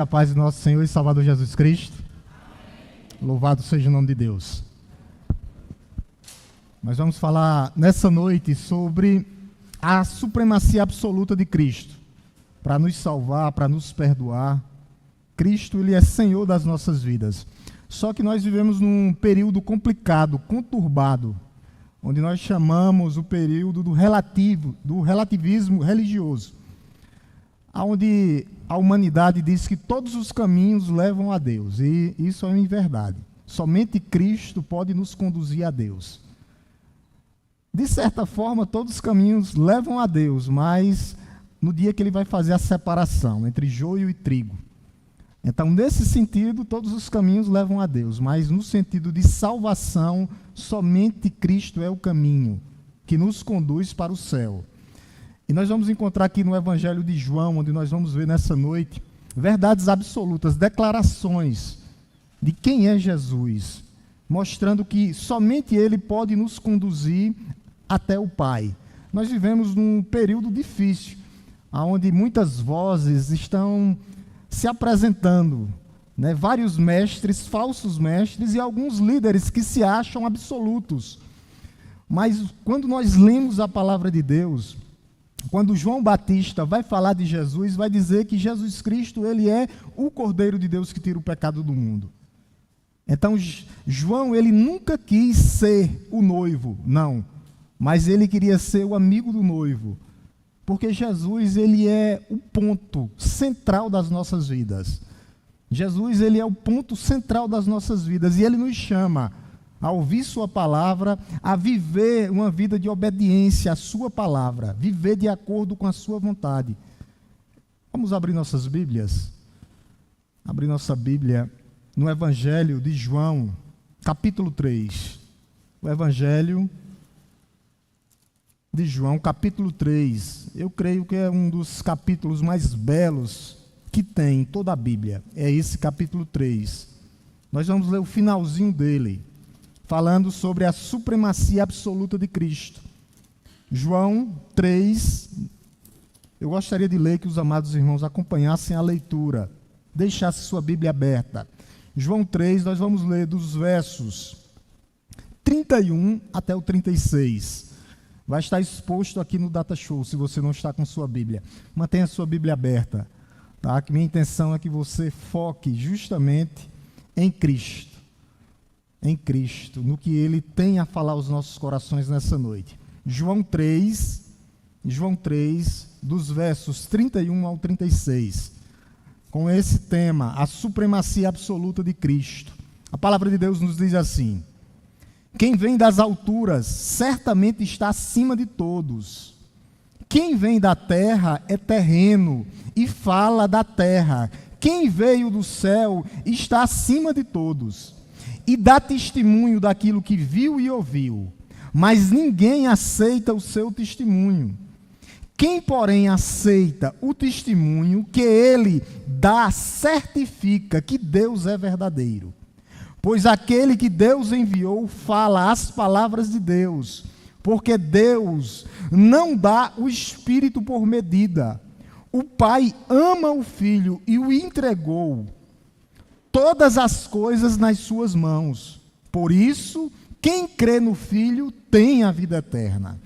A paz do nosso Senhor e Salvador Jesus Cristo. Louvado seja o nome de Deus. Nós vamos falar nessa noite sobre a supremacia absoluta de Cristo. Para nos salvar, para nos perdoar. Cristo, Ele é Senhor das nossas vidas. Só que nós vivemos num período complicado, conturbado, onde nós chamamos o período do relativismo religioso, onde a humanidade diz que todos os caminhos levam a Deus, e isso é uma verdade. Somente Cristo pode nos conduzir a Deus. De certa forma, todos os caminhos levam a Deus, mas no dia que Ele vai fazer a separação entre joio e trigo. Então, nesse sentido, todos os caminhos levam a Deus, mas no sentido de salvação, somente Cristo é o caminho que nos conduz para o céu. E nós vamos encontrar aqui no Evangelho de João, onde nós vamos ver nessa noite, verdades absolutas, declarações de quem é Jesus, mostrando que somente Ele pode nos conduzir até o Pai. Nós vivemos num período difícil, onde muitas vozes estão se apresentando, né? Vários mestres, falsos mestres e alguns líderes que se acham absolutos. Mas quando nós lemos a palavra de Deus, quando João Batista vai falar de Jesus, vai dizer que Jesus Cristo, Ele é o Cordeiro de Deus que tira o pecado do mundo. Então, João, ele nunca quis ser o noivo, não. Mas ele queria ser o amigo do noivo. Porque Jesus, ele é o ponto central das nossas vidas. Jesus, ele é o ponto central das nossas vidas. E ele nos chama a ouvir sua palavra, a viver uma vida de obediência à sua palavra, viver de acordo com a sua vontade. Vamos abrir nossas Bíblias? Abrir nossa Bíblia no Evangelho de João, capítulo 3. O Evangelho de João, capítulo 3. Eu creio que é um dos capítulos mais belos que tem em toda a Bíblia. É esse capítulo 3. Nós vamos ler o finalzinho dele, falando sobre a supremacia absoluta de Cristo. João 3, eu gostaria de ler, que os amados irmãos acompanhassem a leitura, deixassem sua Bíblia aberta. João 3, nós vamos ler dos versos 31 até o 36. Vai estar exposto aqui no Data Show, se você não está com sua Bíblia. Mantenha a sua Bíblia aberta, tá? Que minha intenção é que você foque justamente em Cristo. Em Cristo, no que Ele tem a falar aos nossos corações nessa noite. João 3, dos versos 31 ao 36, com esse tema, a supremacia absoluta de Cristo. A palavra de Deus nos diz assim: quem vem das alturas certamente está acima de todos. Quem vem da terra é terreno e fala da terra. Quem veio do céu está acima de todos e dá testemunho daquilo que viu e ouviu, mas ninguém aceita o seu testemunho. Quem, porém, aceita o testemunho que ele dá, certifica que Deus é verdadeiro. Pois aquele que Deus enviou fala as palavras de Deus, porque Deus não dá o Espírito por medida. O Pai ama o Filho e o entregou todas as coisas nas suas mãos. Por isso, quem crê no Filho tem a vida eterna.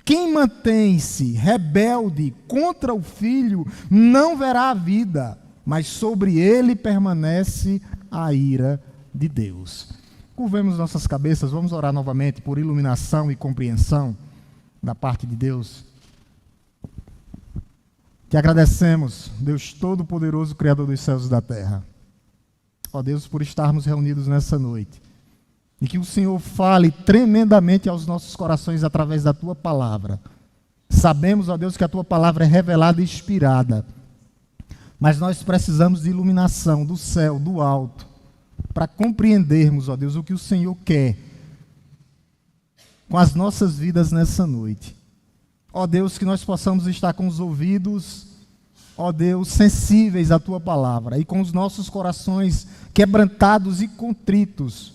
Quem mantém-se rebelde contra o Filho não verá a vida, mas sobre ele permanece a ira de Deus. Curvemos nossas cabeças, vamos orar novamente por iluminação e compreensão da parte de Deus. Te agradecemos, Deus Todo-Poderoso, Criador dos céus e da terra. Ó Deus, por estarmos reunidos nessa noite. E que o Senhor fale tremendamente aos nossos corações através da Tua palavra. Sabemos, ó Deus, que a Tua palavra é revelada e inspirada. Mas nós precisamos de iluminação do céu, do alto, para compreendermos, ó Deus, o que o Senhor quer com as nossas vidas nessa noite. Ó Deus, que nós possamos estar com os ouvidos, ó Deus, sensíveis à Tua palavra e com os nossos corações quebrantados e contritos,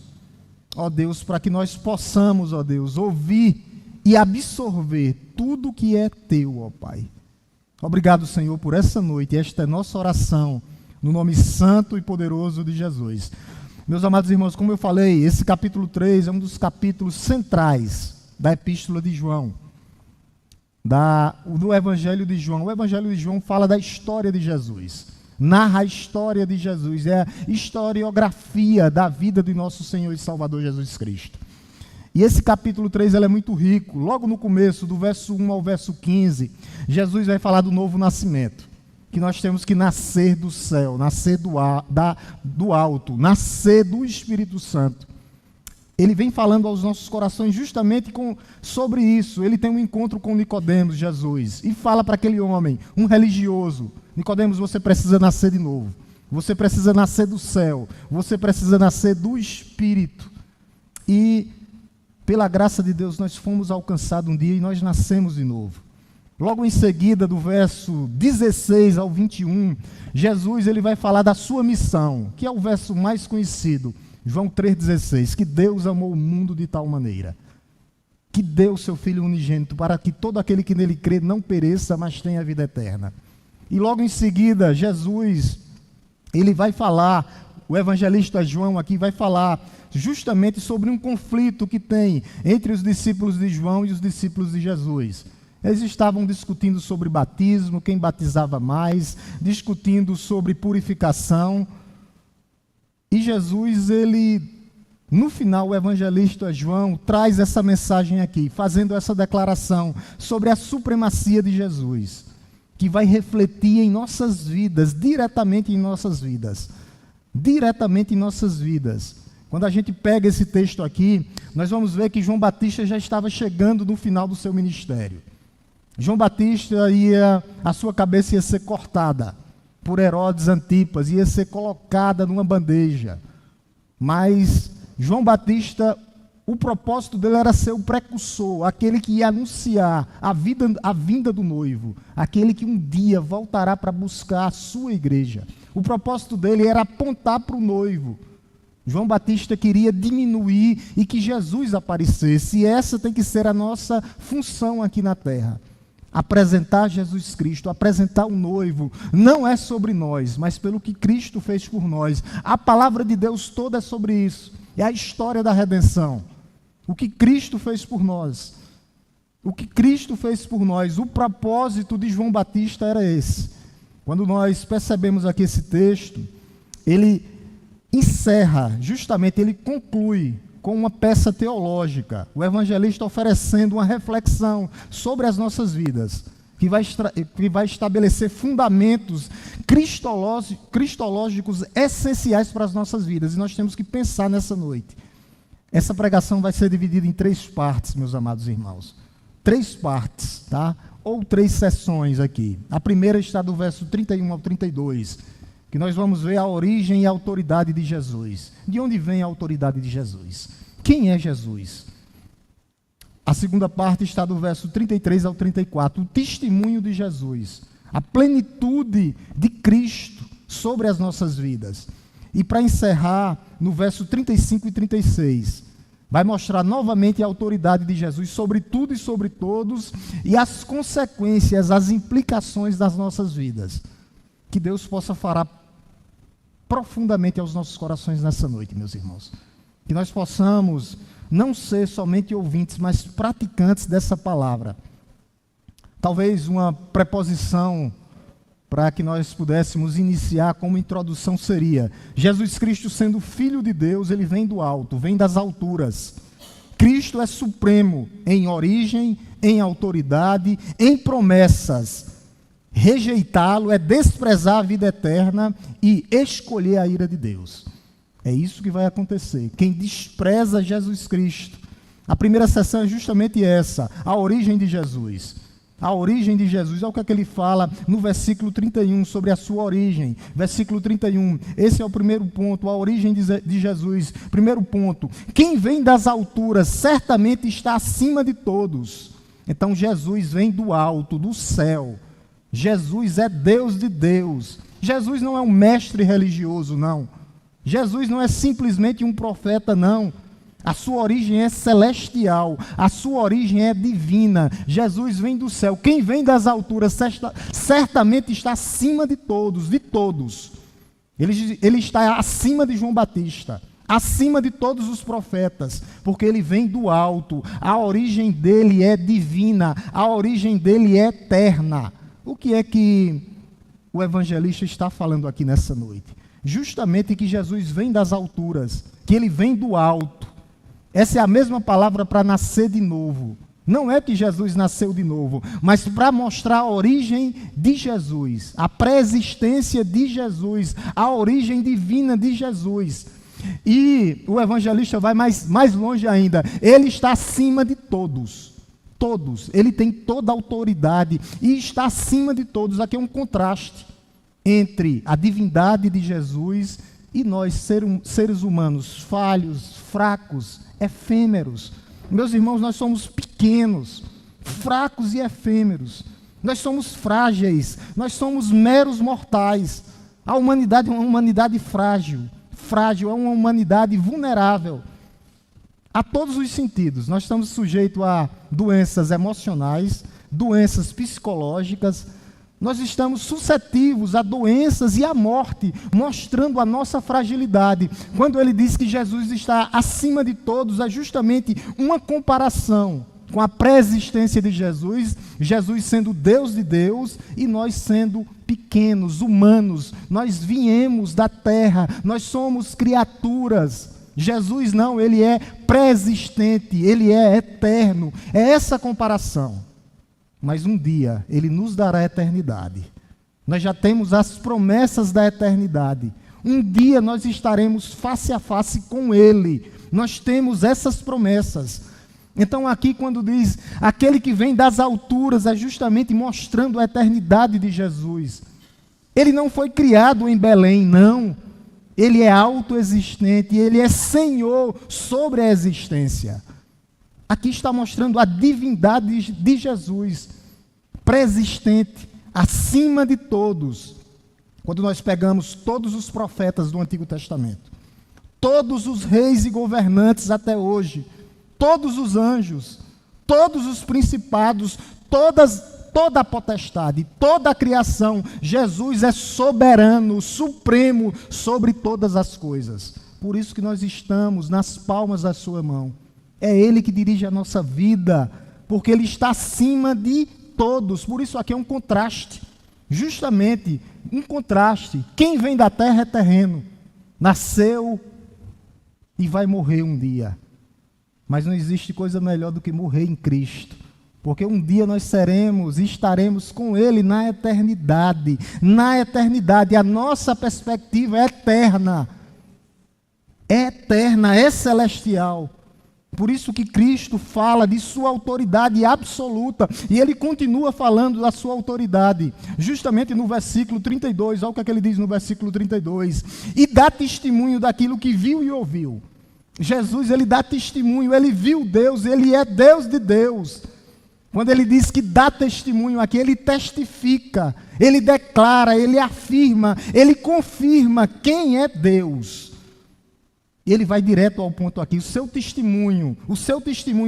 ó Deus, para que nós possamos, ó Deus, ouvir e absorver tudo que é Teu, ó Pai. Obrigado, Senhor, por essa noite. Esta é nossa oração no nome santo e poderoso de Jesus. Meus amados irmãos, como eu falei, esse capítulo 3 é um dos capítulos centrais da Epístola de João, do Evangelho de João. O Evangelho de João fala da história de Jesus, narra a história de Jesus, é a historiografia da vida de nosso Senhor e Salvador Jesus Cristo. E esse capítulo 3 ele é muito rico. Logo no começo, do verso 1 ao verso 15, Jesus vai falar do novo nascimento, que nós temos que nascer do céu, nascer do alto, nascer do Espírito Santo. Ele vem falando aos nossos corações justamente sobre isso. Ele tem um encontro com Nicodemos, Jesus, e fala para aquele homem, um religioso: Nicodemos, você precisa nascer de novo. Você precisa nascer do céu. Você precisa nascer do Espírito. E, pela graça de Deus, nós fomos alcançados um dia e nós nascemos de novo. Logo em seguida, do verso 16 ao 21, Jesus ele vai falar da sua missão, que é o verso mais conhecido, João 3,16, que Deus amou o mundo de tal maneira, que deu o seu Filho unigênito, para que todo aquele que nele crê não pereça, mas tenha a vida eterna. E logo em seguida, Jesus, ele vai falar, o evangelista João aqui vai falar justamente sobre um conflito que tem entre os discípulos de João e os discípulos de Jesus. Eles estavam discutindo sobre batismo, quem batizava mais, discutindo sobre purificação. E Jesus, no final, o evangelista João traz essa mensagem aqui, fazendo essa declaração sobre a supremacia de Jesus, que vai refletir em nossas vidas, diretamente em nossas vidas. Diretamente em nossas vidas. Quando a gente pega esse texto aqui, nós vamos ver que João Batista já estava chegando no final do seu ministério. João Batista a sua cabeça ia ser cortada por Herodes Antipas, ia ser colocada numa bandeja. Mas João Batista, o propósito dele era ser o precursor, aquele que ia anunciar a vinda do noivo, aquele que um dia voltará para buscar a sua igreja. O propósito dele era apontar para o noivo. João Batista queria diminuir e que Jesus aparecesse, e essa tem que ser a nossa função aqui na terra. Apresentar Jesus Cristo, apresentar o noivo, não é sobre nós, mas pelo que Cristo fez por nós. A palavra de Deus toda é sobre isso, é a história da redenção, o que Cristo fez por nós. O que Cristo fez por nós, o propósito de João Batista era esse. Quando nós percebemos aqui esse texto, ele encerra, justamente ele conclui com uma peça teológica, o evangelista oferecendo uma reflexão sobre as nossas vidas, que vai estabelecer fundamentos cristológicos essenciais para as nossas vidas, e nós temos que pensar nessa noite. Essa pregação vai ser dividida em 3 partes, meus amados irmãos. 3 partes, tá? Ou 3 sessões aqui. A primeira está do verso 31 ao 32, que nós vamos ver a origem e a autoridade de Jesus. De onde vem a autoridade de Jesus? Quem é Jesus? A segunda parte está do verso 33 ao 34, o testemunho de Jesus, a plenitude de Cristo sobre as nossas vidas. E para encerrar, no verso 35 e 36, vai mostrar novamente a autoridade de Jesus sobre tudo e sobre todos, e as consequências, as implicações das nossas vidas. Que Deus possa falar profundamente aos nossos corações nessa noite, meus irmãos. Que nós possamos não ser somente ouvintes, mas praticantes dessa palavra. Talvez uma preposição para que nós pudéssemos iniciar como introdução seria: Jesus Cristo sendo Filho de Deus, ele vem do alto, vem das alturas. Cristo é supremo em origem, em autoridade, em promessas. Rejeitá-lo é desprezar a vida eterna e escolher a ira de Deus. É isso que vai acontecer. Quem despreza Jesus Cristo. A primeira sessão é justamente essa, a origem de Jesus. A origem de Jesus, olha o que ele fala no versículo 31 sobre a sua origem. Versículo 31, esse é o primeiro ponto, a origem de Jesus. Primeiro ponto, quem vem das alturas certamente está acima de todos. Então Jesus vem do alto, do céu. Jesus é Deus de Deus. Jesus não é um mestre religioso, não. Jesus não é simplesmente um profeta, não. A sua origem é celestial, a sua origem é divina. Jesus vem do céu. Quem vem das alturas certamente está acima de todos, Ele está acima de João Batista, acima de todos os profetas, porque ele vem do alto, a origem dele é divina, a origem dele é eterna. O que é que o evangelista está falando aqui nessa noite? Justamente que Jesus vem das alturas, que ele vem do alto. Essa é a mesma palavra para nascer de novo. Não é que Jesus nasceu de novo, mas para mostrar a origem de Jesus, a pré-existência de Jesus, a origem divina de Jesus. E o evangelista vai mais longe ainda. Ele está acima de todos. Todos. Ele tem toda a autoridade e está acima de todos. Aqui é um contraste entre a divindade de Jesus e nós, seres humanos, falhos, fracos, efêmeros. Meus irmãos, nós somos pequenos, fracos e efêmeros. Nós somos frágeis, nós somos meros mortais. A humanidade é uma humanidade frágil, é uma humanidade vulnerável. A todos os sentidos, nós estamos sujeitos a doenças emocionais, doenças psicológicas, nós estamos suscetíveis a doenças e à morte, mostrando a nossa fragilidade. Quando ele diz que Jesus está acima de todos, é justamente uma comparação com a pré-existência de Jesus, Jesus sendo Deus de Deus e nós sendo pequenos, humanos. Nós viemos da terra, nós somos criaturas. Jesus não, ele é pré-existente, ele é eterno. É essa comparação. Mas um dia ele nos dará a eternidade. Nós já temos as promessas da eternidade. Um dia nós estaremos face a face com ele. Nós temos essas promessas. Então aqui quando diz, aquele que vem das alturas, é justamente mostrando a eternidade de Jesus. Ele não foi criado em Belém, não. Ele é autoexistente, ele é Senhor sobre a existência. Aqui está mostrando a divindade de Jesus, pré-existente, acima de todos. Quando nós pegamos todos os profetas do Antigo Testamento, todos os reis e governantes até hoje, todos os anjos, todos os principados, toda a potestade, toda a criação, Jesus é soberano, supremo sobre todas as coisas. Por isso que nós estamos nas palmas da sua mão. É Ele que dirige a nossa vida, porque Ele está acima de todos. Por isso aqui é um contraste, justamente um contraste. Quem vem da terra é terreno, nasceu e vai morrer um dia. Mas não existe coisa melhor do que morrer em Cristo, porque um dia nós seremos e estaremos com Ele na eternidade. Na eternidade, a nossa perspectiva é eterna, é celestial. Por isso que Cristo fala de sua autoridade absoluta, e Ele continua falando da sua autoridade, justamente no versículo 32, olha o que ele diz no versículo 32, e dá testemunho daquilo que viu e ouviu. Jesus, ele dá testemunho, ele viu Deus, ele é Deus de Deus. Quando ele diz que dá testemunho aqui, ele testifica, ele declara, ele afirma, ele confirma quem é Deus. Ele vai direto ao ponto aqui, o seu testemunho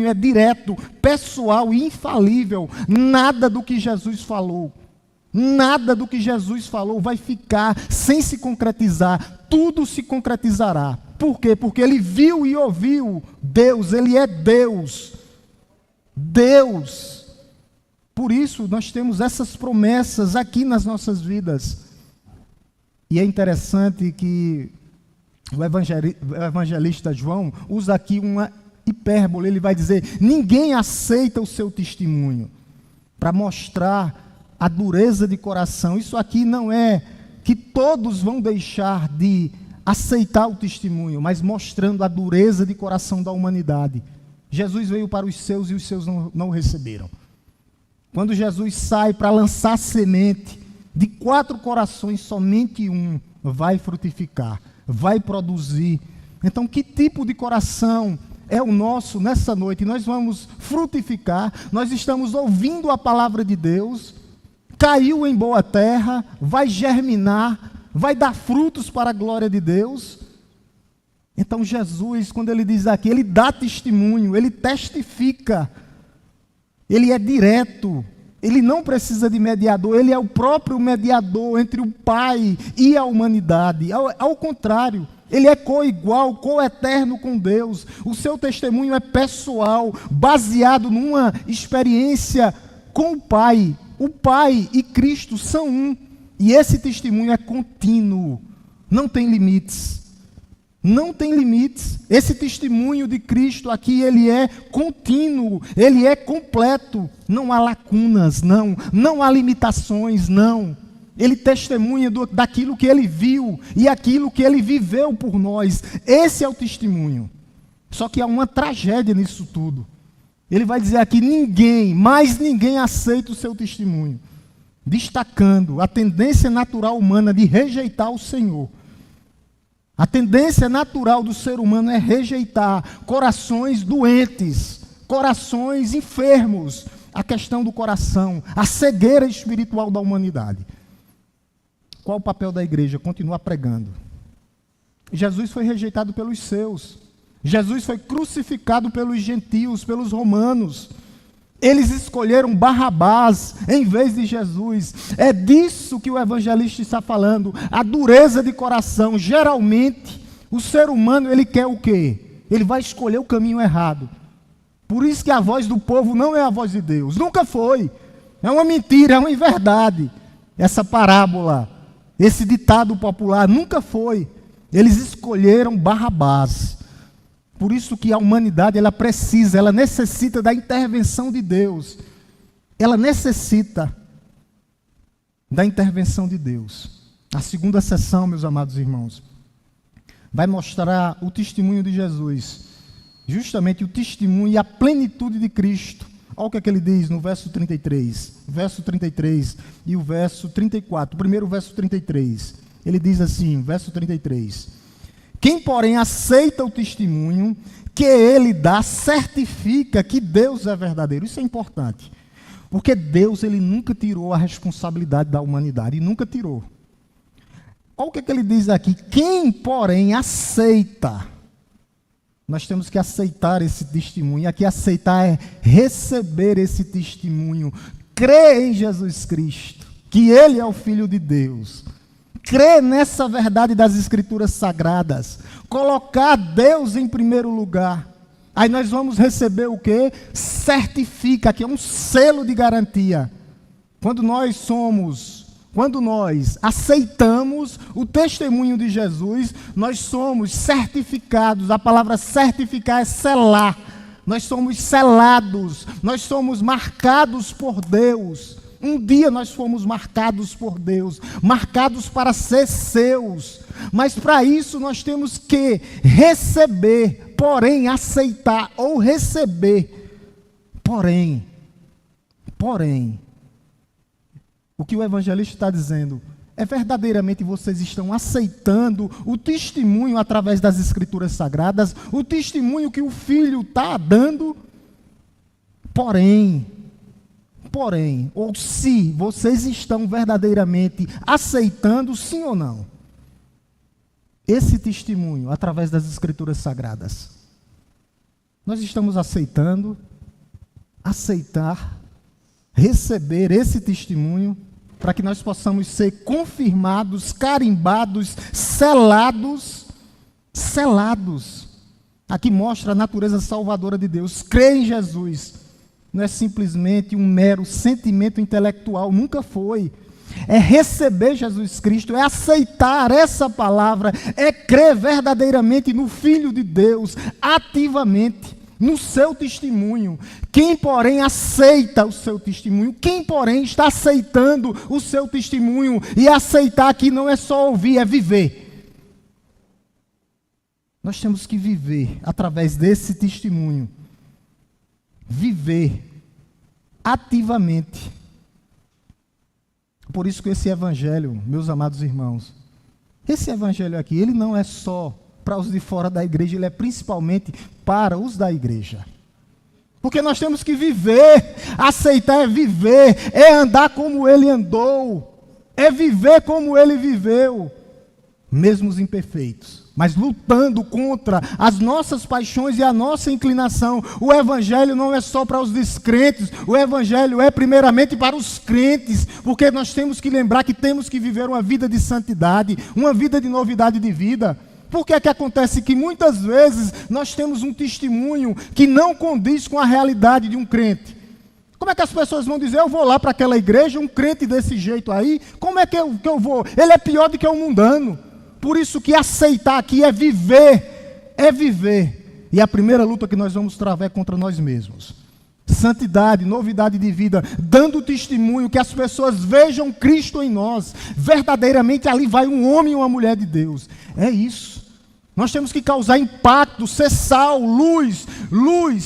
é direto, pessoal e infalível. Nada do que Jesus falou vai ficar sem se concretizar, tudo se concretizará. Por quê? Porque ele viu e ouviu Deus, ele é Deus. Deus. Por isso nós temos essas promessas aqui nas nossas vidas. E é interessante que o evangelista João usa aqui uma hipérbole, ele vai dizer, ninguém aceita o seu testemunho, para mostrar a dureza de coração. Isso aqui não é que todos vão deixar de aceitar o testemunho, mas mostrando a dureza de coração da humanidade. Jesus veio para os seus e os seus não o receberam. Quando Jesus sai para lançar semente, de 4 corações somente um vai frutificar, vai produzir. Então, que tipo de coração é o nosso nessa noite? Nós vamos frutificar, nós estamos ouvindo a palavra de Deus, caiu em boa terra, vai germinar, vai dar frutos para a glória de Deus. Então Jesus, quando ele diz aqui, ele dá testemunho, ele testifica, ele é direto, Ele não precisa de mediador, ele é o próprio mediador entre o Pai e a humanidade. Ao contrário, ele é coigual, coeterno com Deus. O seu testemunho é pessoal, baseado numa experiência com o Pai. O Pai e Cristo são um. E esse testemunho é contínuo, não tem limites. Não tem limites. Esse testemunho de Cristo aqui, ele é contínuo, ele é completo. Não há lacunas, não há limitações, não. Ele testemunha daquilo que ele viu e aquilo que ele viveu por nós. Esse é o testemunho. Só que há uma tragédia nisso tudo. Ele vai dizer aqui, mais ninguém aceita o seu testemunho. Destacando a tendência natural humana de rejeitar o Senhor. A tendência natural do ser humano é rejeitar corações doentes, corações enfermos, a questão do coração, a cegueira espiritual da humanidade. Qual o papel da igreja? Continuar pregando. Jesus foi rejeitado pelos seus. Jesus foi crucificado pelos gentios, pelos romanos. Eles escolheram Barrabás em vez de Jesus. É disso que o evangelista está falando. A dureza de coração. Geralmente, o ser humano, ele quer o quê? Ele vai escolher o caminho errado. Por isso que a voz do povo não é a voz de Deus. Nunca foi. É uma mentira, é uma inverdade. Essa parábola, esse ditado popular, nunca foi. Eles escolheram Barrabás. Por isso que a humanidade, ela necessita da intervenção de Deus. Ela necessita da intervenção de Deus. A segunda sessão, meus amados irmãos, vai mostrar o testemunho de Jesus. Justamente o testemunho e a plenitude de Cristo. Olha o que é que ele diz no verso 33. Verso 33 e o verso 34. Primeiro o verso 33. Ele diz assim, verso 33. Quem, porém, aceita o testemunho que ele dá, certifica que Deus é verdadeiro. Isso é importante. Porque Deus, ele nunca tirou a responsabilidade da humanidade. E nunca tirou. Olha o que ele diz aqui. Quem, porém, aceita. Nós temos que aceitar esse testemunho. E aqui aceitar é receber esse testemunho. Crer em Jesus Cristo. Que ele é o Filho de Deus. Crer nessa verdade das Escrituras Sagradas, colocar Deus em primeiro lugar, aí nós vamos receber o quê? Certifica, que é um selo de garantia. Quando nós aceitamos o testemunho de Jesus, nós somos certificados. A palavra certificar é selar. Nós somos selados, nós somos marcados por Deus. Um dia nós fomos marcados por Deus, marcados para ser seus, mas para isso nós temos que receber, porém aceitar ou receber, porém, o que o evangelista está dizendo é verdadeiramente vocês estão aceitando o testemunho através das Escrituras Sagradas, o testemunho que o Filho está dando, porém, ou se vocês estão verdadeiramente aceitando, sim ou não, esse testemunho através das Escrituras Sagradas. Nós estamos receber esse testemunho, para que nós possamos ser confirmados, carimbados, selados. Aqui mostra a natureza salvadora de Deus. Crer em Jesus não é simplesmente um mero sentimento intelectual, nunca foi. É receber Jesus Cristo, é aceitar essa palavra, é crer verdadeiramente no Filho de Deus, ativamente, no seu testemunho. Quem, porém, aceita o seu testemunho, quem, porém, está aceitando o seu testemunho, e aceitar aqui não é só ouvir, é viver. Nós temos que viver através desse testemunho. Viver ativamente. Por isso que esse evangelho, meus amados irmãos, esse evangelho aqui, ele não é só para os de fora da igreja, ele é principalmente para os da igreja. Porque nós temos que viver, aceitar é viver, é andar como ele andou, é viver como ele viveu. mesmo os imperfeitos, mas lutando contra as nossas paixões e a nossa inclinação. O Evangelho não é só para os descrentes, o Evangelho é primeiramente para os crentes, porque nós temos que lembrar que temos que viver uma vida de santidade, uma vida de novidade de vida. Por que é que acontece que muitas vezes nós temos um testemunho que não condiz com a realidade de um crente? Como é que as pessoas vão dizer, eu vou lá para aquela igreja, um crente desse jeito aí, como é que eu vou? Ele é pior do que o mundano. Por isso que aceitar aqui é viver, é viver. E a primeira luta que nós vamos travar é contra nós mesmos. Santidade, novidade de vida, dando testemunho, que as pessoas vejam Cristo em nós. Verdadeiramente ali vai um homem e uma mulher de Deus. É isso. Nós temos que causar impacto, ser sal, luz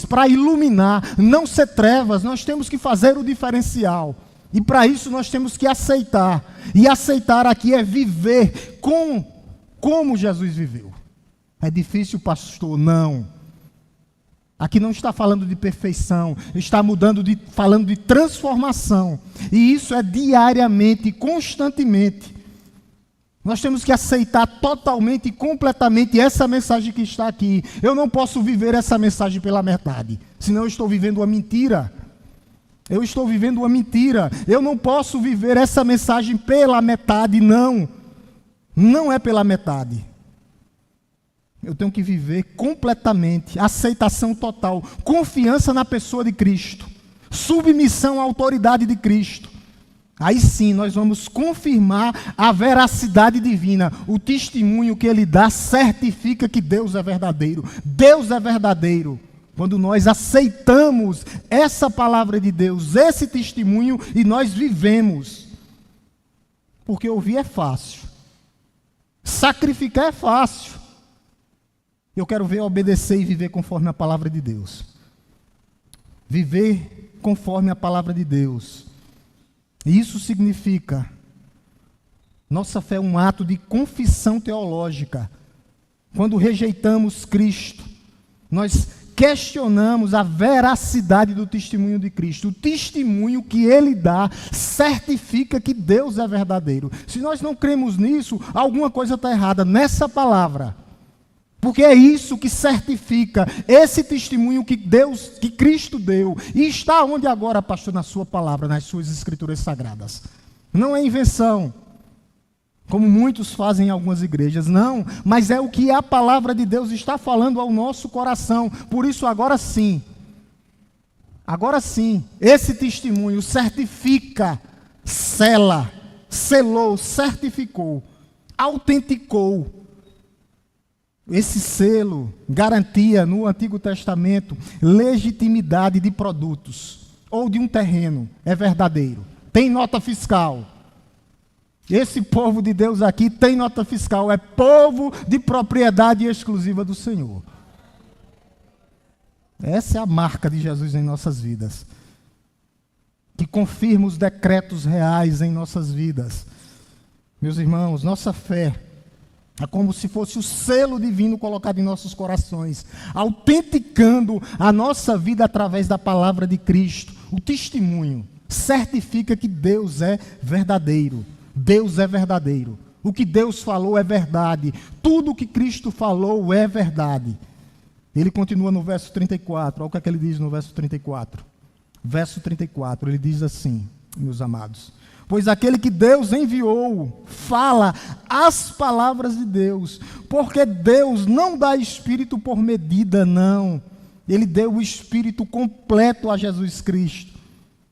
para iluminar, não ser trevas. Nós temos que fazer o diferencial. E para isso nós temos que aceitar. E aceitar aqui é viver como Jesus viveu. É difícil, pastor? Não. Aqui não está falando de perfeição, está falando de transformação. E isso é diariamente, constantemente. Nós temos que aceitar totalmente e completamente essa mensagem que está aqui. Eu não posso viver essa mensagem pela metade, senão eu estou vivendo uma mentira. Eu estou vivendo uma mentira. Eu não posso viver essa mensagem pela metade, não. Não é pela metade. Eu tenho que viver completamente, aceitação total, confiança na pessoa de Cristo, submissão à autoridade de Cristo. Aí sim nós vamos confirmar a veracidade divina. O testemunho que Ele dá certifica que Deus é verdadeiro. Deus é verdadeiro. Quando nós aceitamos essa palavra de Deus, esse testemunho, e nós vivemos. Porque ouvir é fácil. Sacrificar é fácil. Eu quero ver obedecer e viver conforme a palavra de Deus. Viver conforme a palavra de Deus. E isso significa, nossa fé é um ato de confissão teológica. Quando rejeitamos Cristo, nós questionamos a veracidade do testemunho de Cristo. O testemunho que Ele dá certifica que Deus é verdadeiro. Se nós não cremos nisso, alguma coisa está errada nessa palavra. Porque é isso que certifica esse testemunho que Cristo deu. E está onde agora, pastor? Na sua palavra, nas suas escrituras sagradas. Não é invenção, como muitos fazem em algumas igrejas. Não, mas é o que a palavra de Deus está falando ao nosso coração. Por isso, agora sim, esse testemunho certifica, selou, certificou, autenticou. Esse selo garantia no Antigo Testamento legitimidade de produtos ou de um terreno. É verdadeiro. Tem nota fiscal. Esse povo de Deus aqui tem nota fiscal. É povo de propriedade exclusiva do Senhor. Essa é a marca de Jesus em nossas vidas. Que confirma os decretos reais em nossas vidas. Meus irmãos, nossa fé é como se fosse o selo divino colocado em nossos corações, autenticando a nossa vida através da palavra de Cristo. O testemunho certifica que Deus é verdadeiro. Deus é verdadeiro. O que Deus falou é verdade. Tudo o que Cristo falou é verdade. Ele continua no verso 34. Olha o que é que ele diz no verso 34. Verso 34, ele diz assim, meus amados: pois aquele que Deus enviou fala as palavras de Deus, porque Deus não dá espírito por medida, não. Ele deu o espírito completo a Jesus Cristo.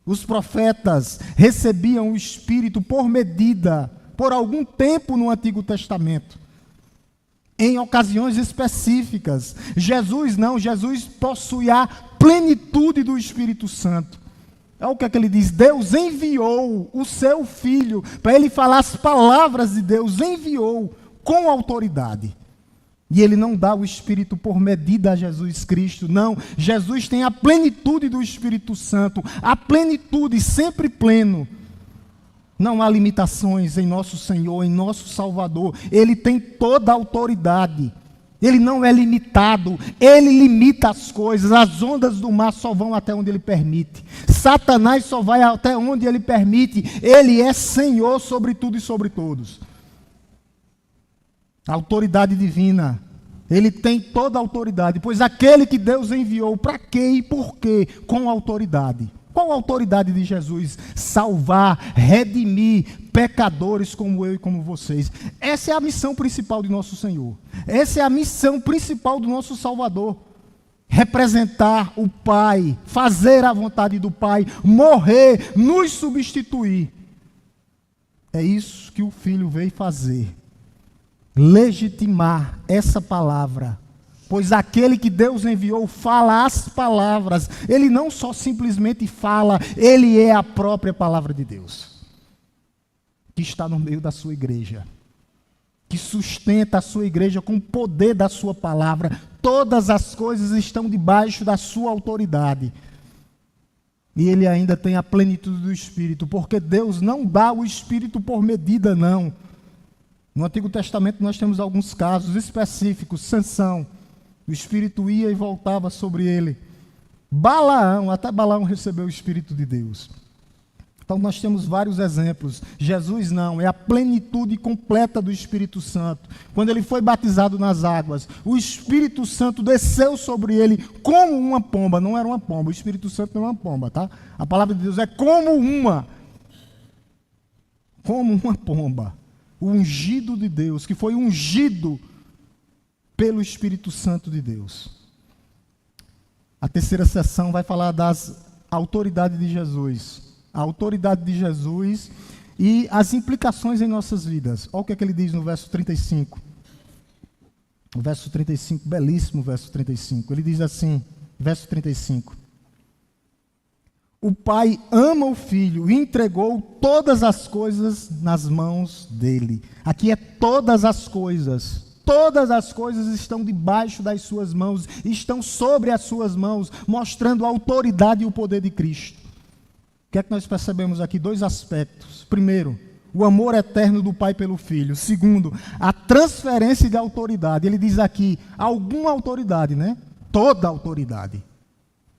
Os profetas recebiam o espírito por medida, por algum tempo no Antigo Testamento, em ocasiões específicas. Jesus não, Jesus possui a plenitude do Espírito Santo. Olha o que é que ele diz: Deus enviou o seu Filho para ele falar as palavras de Deus, enviou com autoridade. E ele não dá o Espírito por medida a Jesus Cristo, não. Jesus tem a plenitude do Espírito Santo, a plenitude, sempre pleno. Não há limitações em nosso Senhor, em nosso Salvador. Ele tem toda a autoridade. Ele não é limitado, Ele limita as coisas. As ondas do mar só vão até onde Ele permite. Satanás só vai até onde Ele permite. Ele é Senhor sobre tudo e sobre todos. A autoridade divina. Ele tem toda a autoridade, pois aquele que Deus enviou, para quê e por quê? Com autoridade. Qual a autoridade de Jesus? Salvar, redimir pecadores como eu e como vocês. Essa é a missão principal de nosso Senhor. Essa é a missão principal do nosso Salvador. Representar o Pai, fazer a vontade do Pai, morrer, nos substituir. É isso que o Filho veio fazer. Legitimar essa palavra. Pois aquele que Deus enviou fala as palavras. Ele não só simplesmente fala, ele é a própria palavra de Deus. Que está no meio da sua igreja. Que sustenta a sua igreja com o poder da sua palavra. Todas as coisas estão debaixo da sua autoridade. E ele ainda tem a plenitude do Espírito. Porque Deus não dá o Espírito por medida, não. No Antigo Testamento nós temos alguns casos específicos. Sansão. O Espírito ia e voltava sobre ele. Balaão, até Balaão recebeu o Espírito de Deus. Então nós temos vários exemplos. Jesus não, é a plenitude completa do Espírito Santo. Quando ele foi batizado nas águas, o Espírito Santo desceu sobre ele como uma pomba. Não era uma pomba, o Espírito Santo não é uma pomba, tá? A palavra de Deus é como uma pomba. O ungido de Deus, que foi ungido pelo Espírito Santo de Deus. A terceira sessão vai falar das autoridades de Jesus. A autoridade de Jesus e as implicações em nossas vidas. Olha o que é que ele diz no verso 35. O verso 35, belíssimo verso 35. Ele diz assim, verso 35. O Pai ama o Filho e entregou todas as coisas nas mãos dele. Aqui é todas as coisas. Todas as coisas estão debaixo das suas mãos, estão sobre as suas mãos, mostrando a autoridade e o poder de Cristo. O que é que nós percebemos aqui? Dois aspectos. Primeiro, o amor eterno do Pai pelo Filho. Segundo, a transferência de autoridade. Ele diz aqui, alguma autoridade, né? Toda autoridade.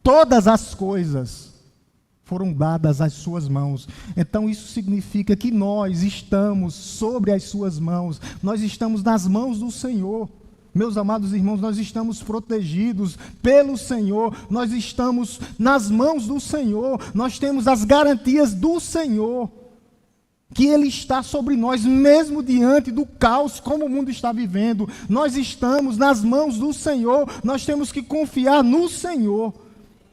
Todas as coisas foram dadas às suas mãos. Então isso significa que nós estamos sobre as suas mãos. Nós estamos nas mãos do Senhor. Meus amados irmãos, nós estamos protegidos pelo Senhor. Nós estamos nas mãos do Senhor. Nós temos as garantias do Senhor. Que Ele está sobre nós, mesmo diante do caos como o mundo está vivendo. Nós estamos nas mãos do Senhor. Nós temos que confiar no Senhor.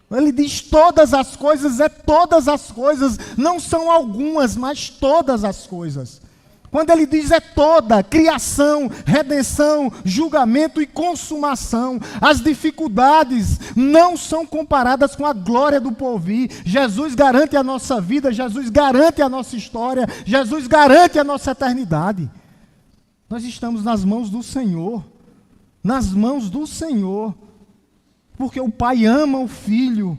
Ele diz todas as coisas, é todas as coisas, não são algumas, mas todas as coisas. Quando ele diz é toda, criação, redenção, julgamento e consumação. As dificuldades não são comparadas com a glória do porvir. Jesus garante a nossa vida, Jesus garante a nossa história, Jesus garante a nossa eternidade. Nós estamos nas mãos do Senhor, nas mãos do Senhor. Porque o Pai ama o Filho.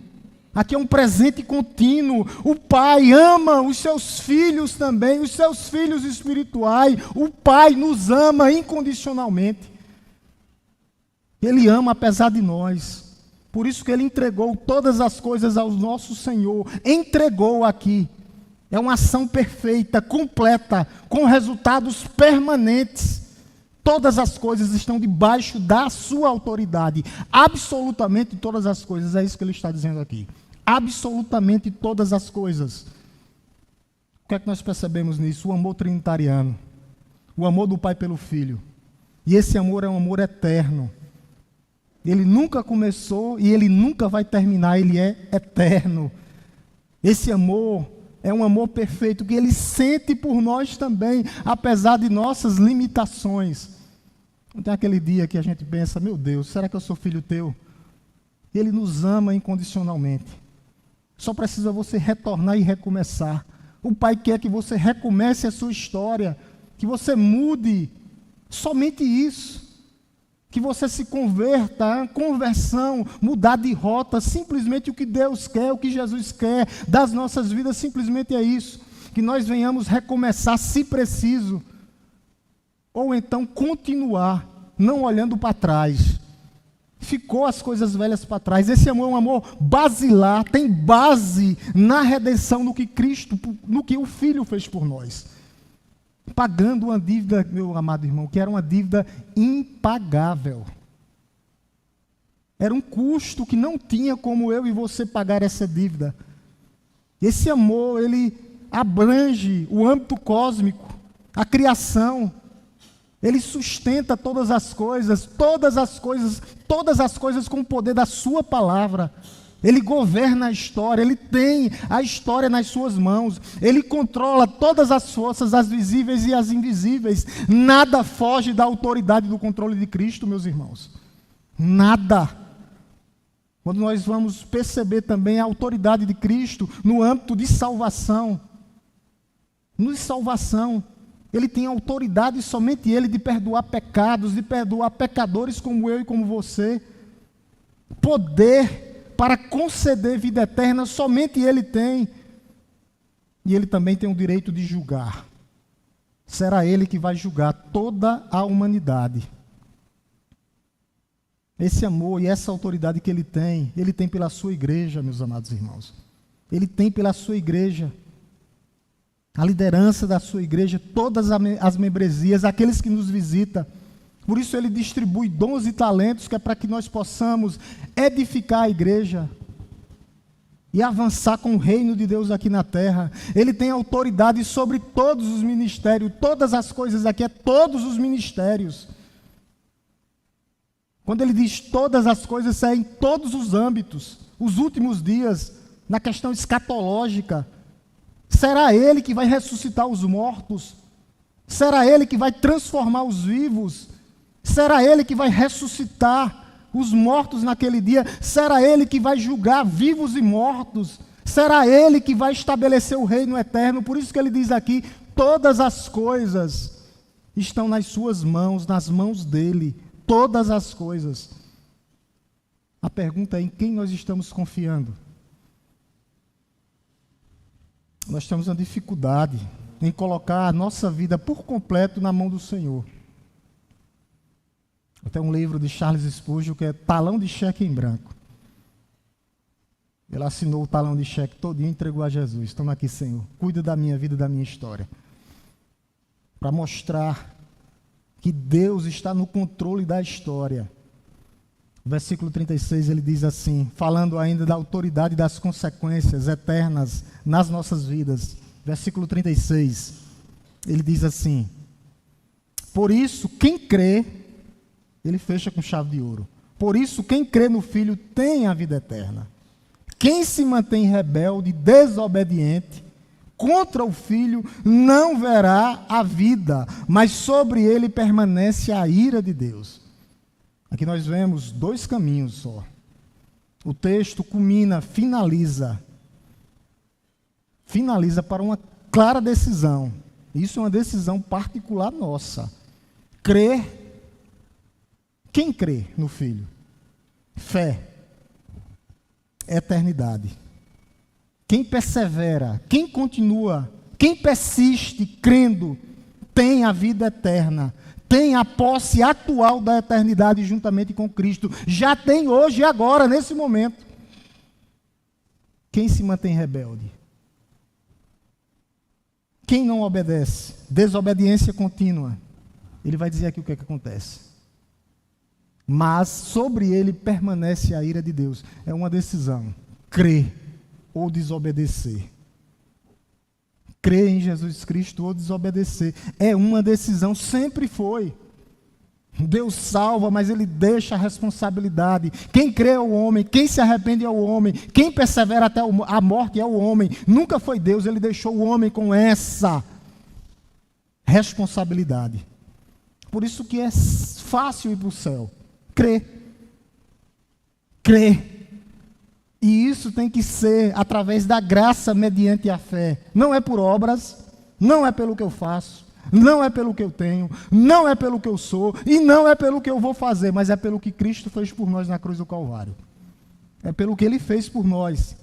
Aqui é um presente contínuo. O Pai ama os seus filhos também, os seus filhos espirituais. O Pai nos ama incondicionalmente. Ele ama apesar de nós. Por isso que Ele entregou todas as coisas ao nosso Senhor. Entregou aqui. É uma ação perfeita, completa, com resultados permanentes. Todas as coisas estão debaixo da sua autoridade. Absolutamente todas as coisas. É isso que ele está dizendo aqui. Absolutamente todas as coisas. O que é que nós percebemos nisso? O amor trinitariano. O amor do Pai pelo Filho. E esse amor é um amor eterno. Ele nunca começou e ele nunca vai terminar. Ele é eterno. Esse amor é um amor perfeito que Ele sente por nós também, apesar de nossas limitações. Não tem aquele dia que a gente pensa, meu Deus, será que eu sou filho teu? Ele nos ama incondicionalmente. Só precisa você retornar e recomeçar. O Pai quer que você recomece a sua história, que você mude, somente isso. Que você se converta, conversão, mudar de rota, simplesmente o que Deus quer, o que Jesus quer das nossas vidas, simplesmente é isso. Que nós venhamos recomeçar, se preciso, ou então continuar, não olhando para trás. Ficou as coisas velhas para trás. Esse amor é um amor basilar, tem base na redenção, no que Cristo, no que o Filho fez por nós. pagando uma dívida, meu amado irmão, que era uma dívida impagável. Era um custo que não tinha como eu e você pagar essa dívida. Esse amor, ele abrange o âmbito cósmico, a criação. Ele sustenta todas as coisas com o poder da sua palavra. Ele governa a história, ele tem a história nas suas mãos. Ele controla todas as forças, as visíveis e as invisíveis. Nada foge da autoridade do controle de Cristo, meus irmãos. Nada. Quando nós vamos perceber também a autoridade de Cristo no âmbito de salvação. No salvação. Ele tem autoridade, somente Ele, de perdoar pecados, de perdoar pecadores como eu e como você. Poder para conceder vida eterna, somente Ele tem. E Ele também tem o direito de julgar. Será Ele que vai julgar toda a humanidade. Esse amor e essa autoridade que Ele tem pela sua igreja, meus amados irmãos. Ele tem pela sua igreja. A liderança da sua igreja, todas as membresias, aqueles que nos visitam. Por isso Ele distribui dons e talentos, que é para que nós possamos edificar a igreja e avançar com o reino de Deus aqui na terra. Ele tem autoridade sobre todos os ministérios, todas as coisas aqui, é todos os ministérios. Quando Ele diz todas as coisas, é em todos os âmbitos, os últimos dias, na questão escatológica. Será Ele que vai ressuscitar os mortos? Será Ele que vai transformar os vivos? Será Ele que vai ressuscitar os mortos naquele dia? Será Ele que vai julgar vivos e mortos? Será Ele que vai estabelecer o reino eterno? Por isso que Ele diz aqui, todas as coisas estão nas suas mãos, nas mãos dEle. Todas as coisas. A pergunta é: em quem nós estamos confiando? Nós temos uma dificuldade em colocar a nossa vida por completo na mão do Senhor. Tem um livro de Charles Spurgeon que é Talão de Cheque em Branco. Ele assinou o talão de cheque todinho e entregou a Jesus. Estamos aqui, Senhor. Cuida da minha vida, da minha história. Para mostrar que Deus está no controle da história. Versículo 36, ele diz assim, falando ainda da autoridade das consequências eternas nas nossas vidas. Versículo 36, ele diz assim: por isso, quem crê, ele fecha com chave de ouro. Por isso, quem crê no Filho tem a vida eterna. Quem se mantém rebelde, desobediente, contra o Filho, não verá a vida, mas sobre ele permanece a ira de Deus. Aqui nós vemos dois caminhos só. O texto culmina, finaliza para uma clara decisão. Isso é uma decisão particular nossa. Crer. Quem crê no Filho? Fé. Eternidade. Quem persevera, quem continua, quem persiste crendo, tem a vida eterna. Tem a posse atual da eternidade juntamente com Cristo. Já tem hoje e agora, nesse momento. Quem se mantém rebelde? Quem não obedece? Desobediência contínua. Ele vai dizer aqui o que é que acontece. Mas sobre ele permanece a ira de Deus. É uma decisão. Crer ou desobedecer. Crer em Jesus Cristo ou desobedecer. É uma decisão, sempre foi. Deus salva, mas Ele deixa a responsabilidade. Quem crê é o homem, quem se arrepende é o homem, quem persevera até a morte é o homem. Nunca foi Deus, Ele deixou o homem com essa responsabilidade. Por isso que é fácil ir para o céu. Crer. Crer. E isso tem que ser através da graça mediante a fé. Não é por obras, não é pelo que eu faço, não é pelo que eu tenho, não é pelo que eu sou e não é pelo que eu vou fazer, mas é pelo que Cristo fez por nós na cruz do Calvário. É pelo que Ele fez por nós.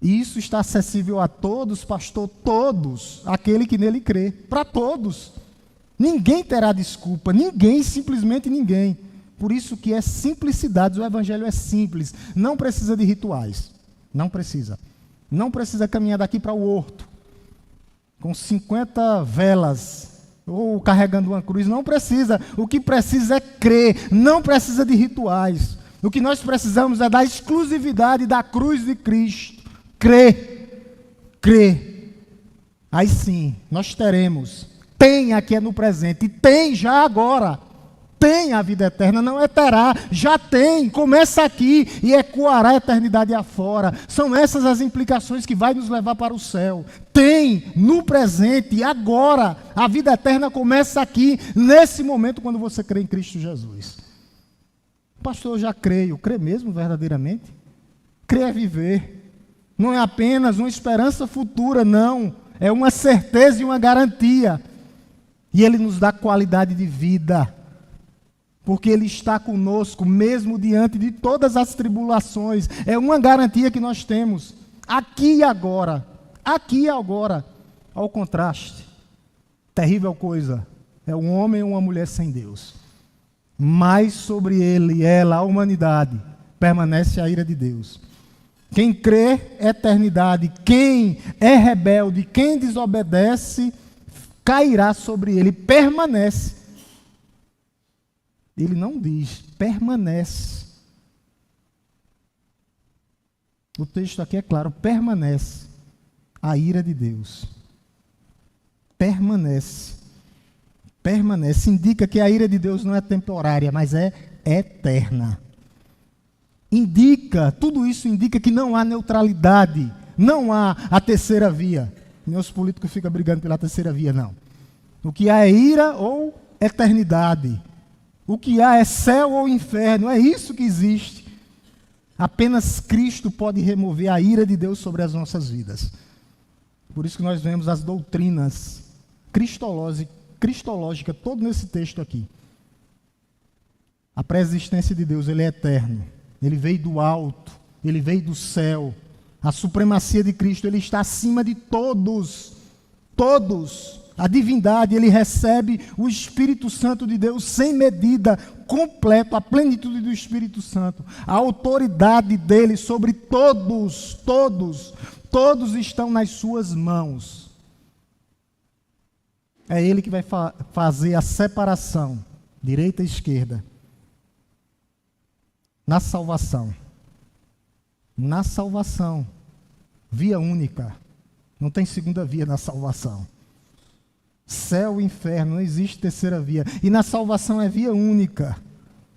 E isso está acessível a todos, pastor, todos, aquele que nele crê, para todos. Ninguém terá desculpa, ninguém, simplesmente ninguém. Por isso que é simplicidade, o evangelho é simples, não precisa de rituais, não precisa caminhar daqui para o horto, com 50 velas, ou carregando uma cruz. Não precisa. O que precisa é crer. Não precisa de rituais. O que nós precisamos é da exclusividade da cruz de Cristo. Crer. Crer. Aí sim, nós teremos. Tem aqui é no presente. E tem já agora. Tem a vida eterna, não é terá, já tem, começa aqui e ecoará a eternidade afora. São essas as implicações que vai nos levar para o céu. Tem no presente e agora, a vida eterna começa aqui, nesse momento, quando você crê em Cristo Jesus. Pastor, eu já creio, crê mesmo verdadeiramente? Crer é viver, não é apenas uma esperança futura, não, é uma certeza e uma garantia. E Ele nos dá qualidade de vida. Porque Ele está conosco, mesmo diante de todas as tribulações. É uma garantia que nós temos, aqui e agora. Aqui e agora. Ao contraste, terrível coisa, é um homem ou uma mulher sem Deus. Mas sobre ele e ela, a humanidade, permanece a ira de Deus. Quem crê, eternidade. Quem é rebelde, quem desobedece, cairá sobre ele, permanece. Ele não diz, permanece. O texto aqui é claro, permanece a ira de Deus. Permanece. Permanece. Indica que a ira de Deus não é temporária, mas é eterna. Indica, tudo isso indica que não há neutralidade, não há a terceira via. Nem os políticos ficam brigando pela terceira via, não. O que há é ira ou eternidade. O que há é céu ou inferno, é isso que existe. Apenas Cristo pode remover a ira de Deus sobre as nossas vidas. Por isso que nós vemos as doutrinas cristológicas, todo nesse texto aqui. A pré-existência de Deus, Ele é eterno. Ele veio do alto, Ele veio do céu. A supremacia de Cristo, Ele está acima de todos. Todos. A divindade, Ele recebe o Espírito Santo de Deus sem medida, completo, a plenitude do Espírito Santo. A autoridade dEle sobre todos estão nas suas mãos. É Ele que vai fazer a separação, direita e esquerda, na salvação. Na salvação, via única. Não tem segunda via na salvação. Céu e inferno, não existe terceira via. E na salvação é via única.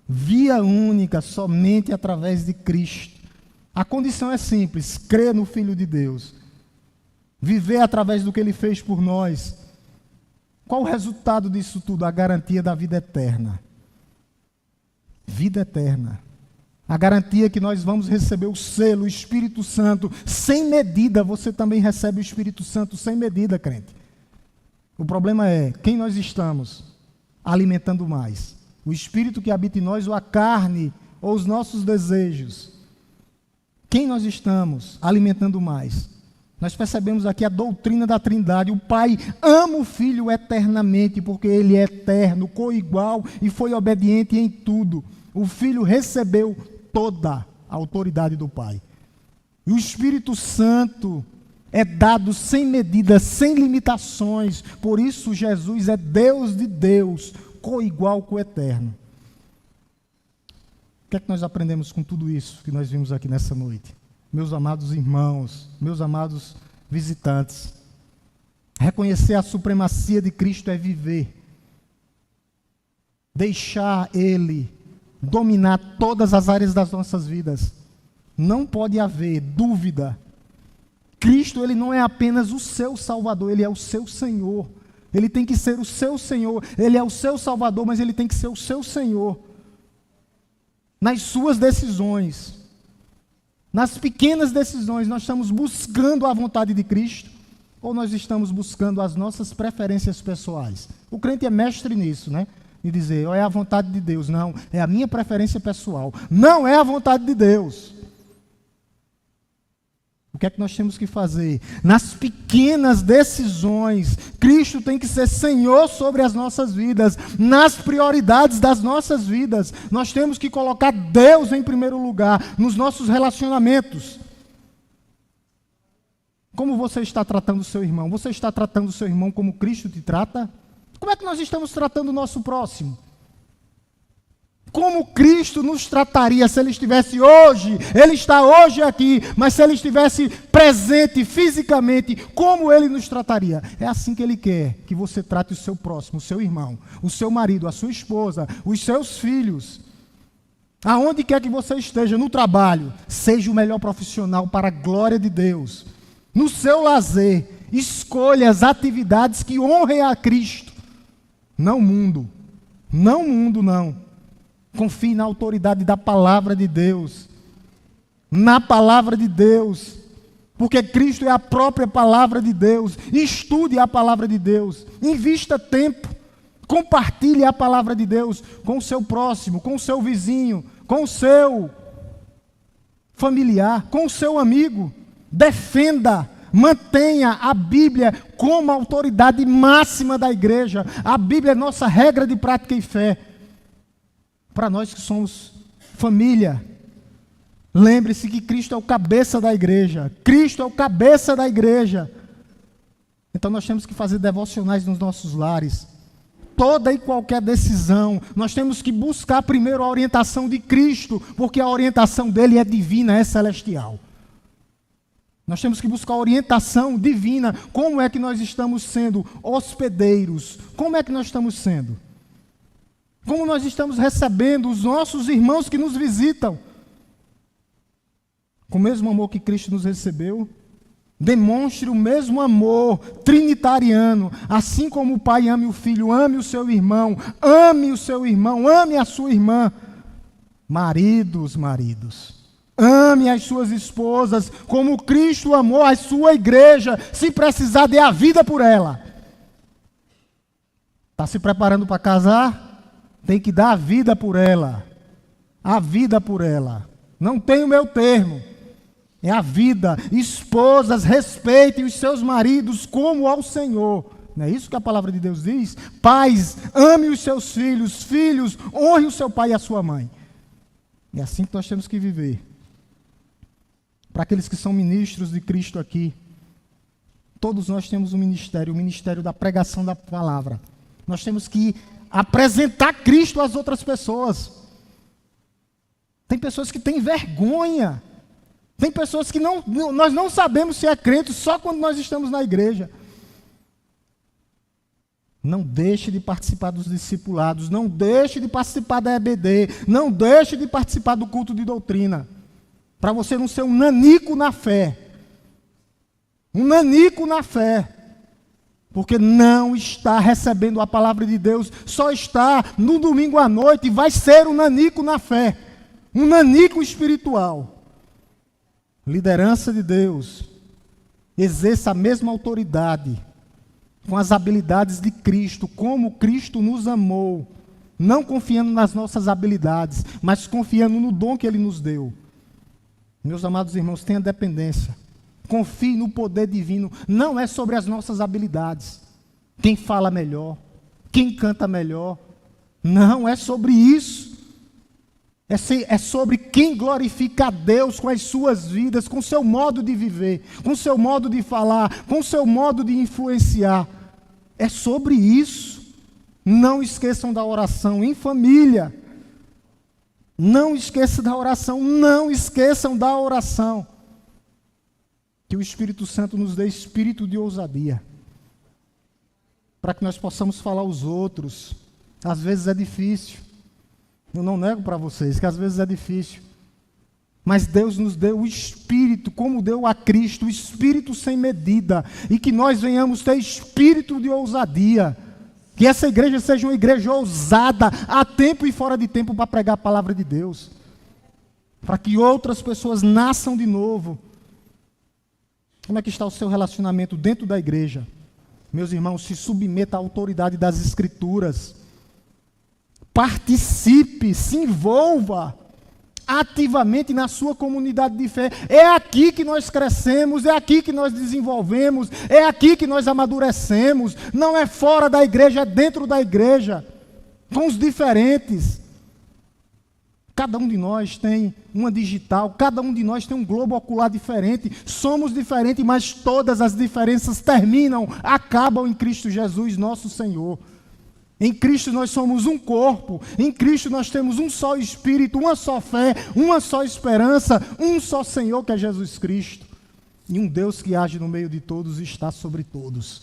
Via única, somente através de Cristo. A condição é simples, crer no Filho de Deus. Viver através do que Ele fez por nós. Qual o resultado disso tudo? A garantia da vida eterna. Vida eterna. A garantia que nós vamos receber o selo, o Espírito Santo, sem medida. Você também recebe o Espírito Santo sem medida, crente. O problema é, quem nós estamos alimentando mais? O Espírito que habita em nós ou a carne ou os nossos desejos? Quem nós estamos alimentando mais? Nós percebemos aqui a doutrina da Trindade. O Pai ama o Filho eternamente, porque Ele é eterno, coigual e foi obediente em tudo. O Filho recebeu toda a autoridade do Pai. E o Espírito Santo é dado sem medida, sem limitações. Por isso Jesus é Deus de Deus, coigual com o eterno. O que é que nós aprendemos com tudo isso que nós vimos aqui nessa noite? Meus amados irmãos, meus amados visitantes, reconhecer a supremacia de Cristo é viver. Deixar Ele dominar todas as áreas das nossas vidas. Não pode haver dúvida. Cristo, Ele não é apenas o seu Salvador, Ele é o seu Senhor. Ele tem que ser o seu Senhor. Ele é o seu Salvador, mas Ele tem que ser o seu Senhor. Nas suas decisões, nas pequenas decisões, nós estamos buscando a vontade de Cristo ou nós estamos buscando as nossas preferências pessoais? O crente é mestre nisso, né? E dizer, é a vontade de Deus. Não, é a minha preferência pessoal. Não é a vontade de Deus. O que é que nós temos que fazer? Nas pequenas decisões, Cristo tem que ser Senhor sobre as nossas vidas. Nas prioridades das nossas vidas, nós temos que colocar Deus em primeiro lugar nos nossos relacionamentos. Como você está tratando o seu irmão? Você está tratando o seu irmão como Cristo te trata? Como é que nós estamos tratando o nosso próximo? Como Cristo nos trataria se Ele estivesse hoje, Ele está hoje aqui, mas se Ele estivesse presente fisicamente, como Ele nos trataria? É assim que Ele quer que você trate o seu próximo, o seu irmão, o seu marido, a sua esposa, os seus filhos. Aonde quer que você esteja, no trabalho, seja o melhor profissional para a glória de Deus. No seu lazer, escolha as atividades que honrem a Cristo. Não o mundo. Não o mundo, não. Confie na autoridade da palavra de Deus. Na palavra de Deus. Porque Cristo é a própria palavra de Deus. Estude a palavra de Deus. Invista tempo. Compartilhe a palavra de Deus com o seu próximo, com o seu vizinho, com o seu familiar, com o seu amigo. Defenda, mantenha a Bíblia como a autoridade máxima da igreja. A Bíblia é nossa regra de prática e fé. Para nós que somos família, lembre-se que Cristo é o cabeça da igreja. Cristo é o cabeça da igreja. Então nós temos que fazer devocionais nos nossos lares. Toda e qualquer decisão, nós temos que buscar primeiro a orientação de Cristo, porque a orientação dele é divina, é celestial. Nós temos que buscar a orientação divina. Como é que nós estamos sendo hospedeiros? Como é que nós estamos sendo? Como nós estamos recebendo os nossos irmãos que nos visitam? Com o mesmo amor que Cristo nos recebeu? Demonstre o mesmo amor trinitariano. Assim como o pai ama o filho, ame o seu irmão, ame a sua irmã. Maridos, ame as suas esposas, como Cristo amou a sua igreja, se precisar, dê a vida por ela. Está se preparando para casar? Tem que dar a vida por ela. A vida por ela. Não tem o meu termo. É a vida. Esposas, respeitem os seus maridos como ao Senhor. Não é isso que a palavra de Deus diz? Pais, ame os seus filhos. Filhos, honre o seu pai e a sua mãe. É assim que nós temos que viver. Para aqueles que são ministros de Cristo aqui, todos nós temos um ministério, o ministério da pregação da palavra. Nós temos que apresentar Cristo às outras pessoas. Tem pessoas que têm vergonha. Tem pessoas que nós não sabemos se é crente só quando nós estamos na igreja. Não deixe de participar dos discipulados, não deixe de participar da EBD, não deixe de participar do culto de doutrina. Para você não ser um nanico na fé. Um nanico na fé. Porque não está recebendo a palavra de Deus, só está no domingo à noite e vai ser um nanico na fé. Um nanico espiritual. Liderança de Deus. Exerça a mesma autoridade com as habilidades de Cristo, como Cristo nos amou. Não confiando nas nossas habilidades, mas confiando no dom que Ele nos deu. Meus amados irmãos, tenha dependência. Confie no poder divino. Não é sobre as nossas habilidades. Quem fala melhor, quem canta melhor. Não é sobre isso. É sobre quem glorifica a Deus com as suas vidas, com o seu modo de viver, com o seu modo de falar, com o seu modo de influenciar. É sobre isso. Não esqueçam da oração em família. Não esqueçam da oração. Não esqueçam da oração. Que o Espírito Santo nos dê espírito de ousadia. Para que nós possamos falar aos outros. Às vezes é difícil. Eu não nego para vocês que às vezes é difícil. Mas Deus nos deu o Espírito, como deu a Cristo, o Espírito sem medida. E que nós venhamos ter espírito de ousadia. Que essa igreja seja uma igreja ousada, a tempo e fora de tempo, para pregar a palavra de Deus. Para que outras pessoas nasçam de novo. Como é que está o seu relacionamento dentro da igreja? Meus irmãos, se submeta à autoridade das Escrituras. Participe, se envolva ativamente na sua comunidade de fé. É aqui que nós crescemos, é aqui que nós desenvolvemos, é aqui que nós amadurecemos. Não é fora da igreja, é dentro da igreja, com os diferentes. Cada um de nós tem uma digital, cada um de nós tem um globo ocular diferente, somos diferentes, mas todas as diferenças terminam, acabam em Cristo Jesus, nosso Senhor. Em Cristo nós somos um corpo, em Cristo nós temos um só Espírito, uma só fé, uma só esperança, um só Senhor que é Jesus Cristo. E um Deus que age no meio de todos e está sobre todos.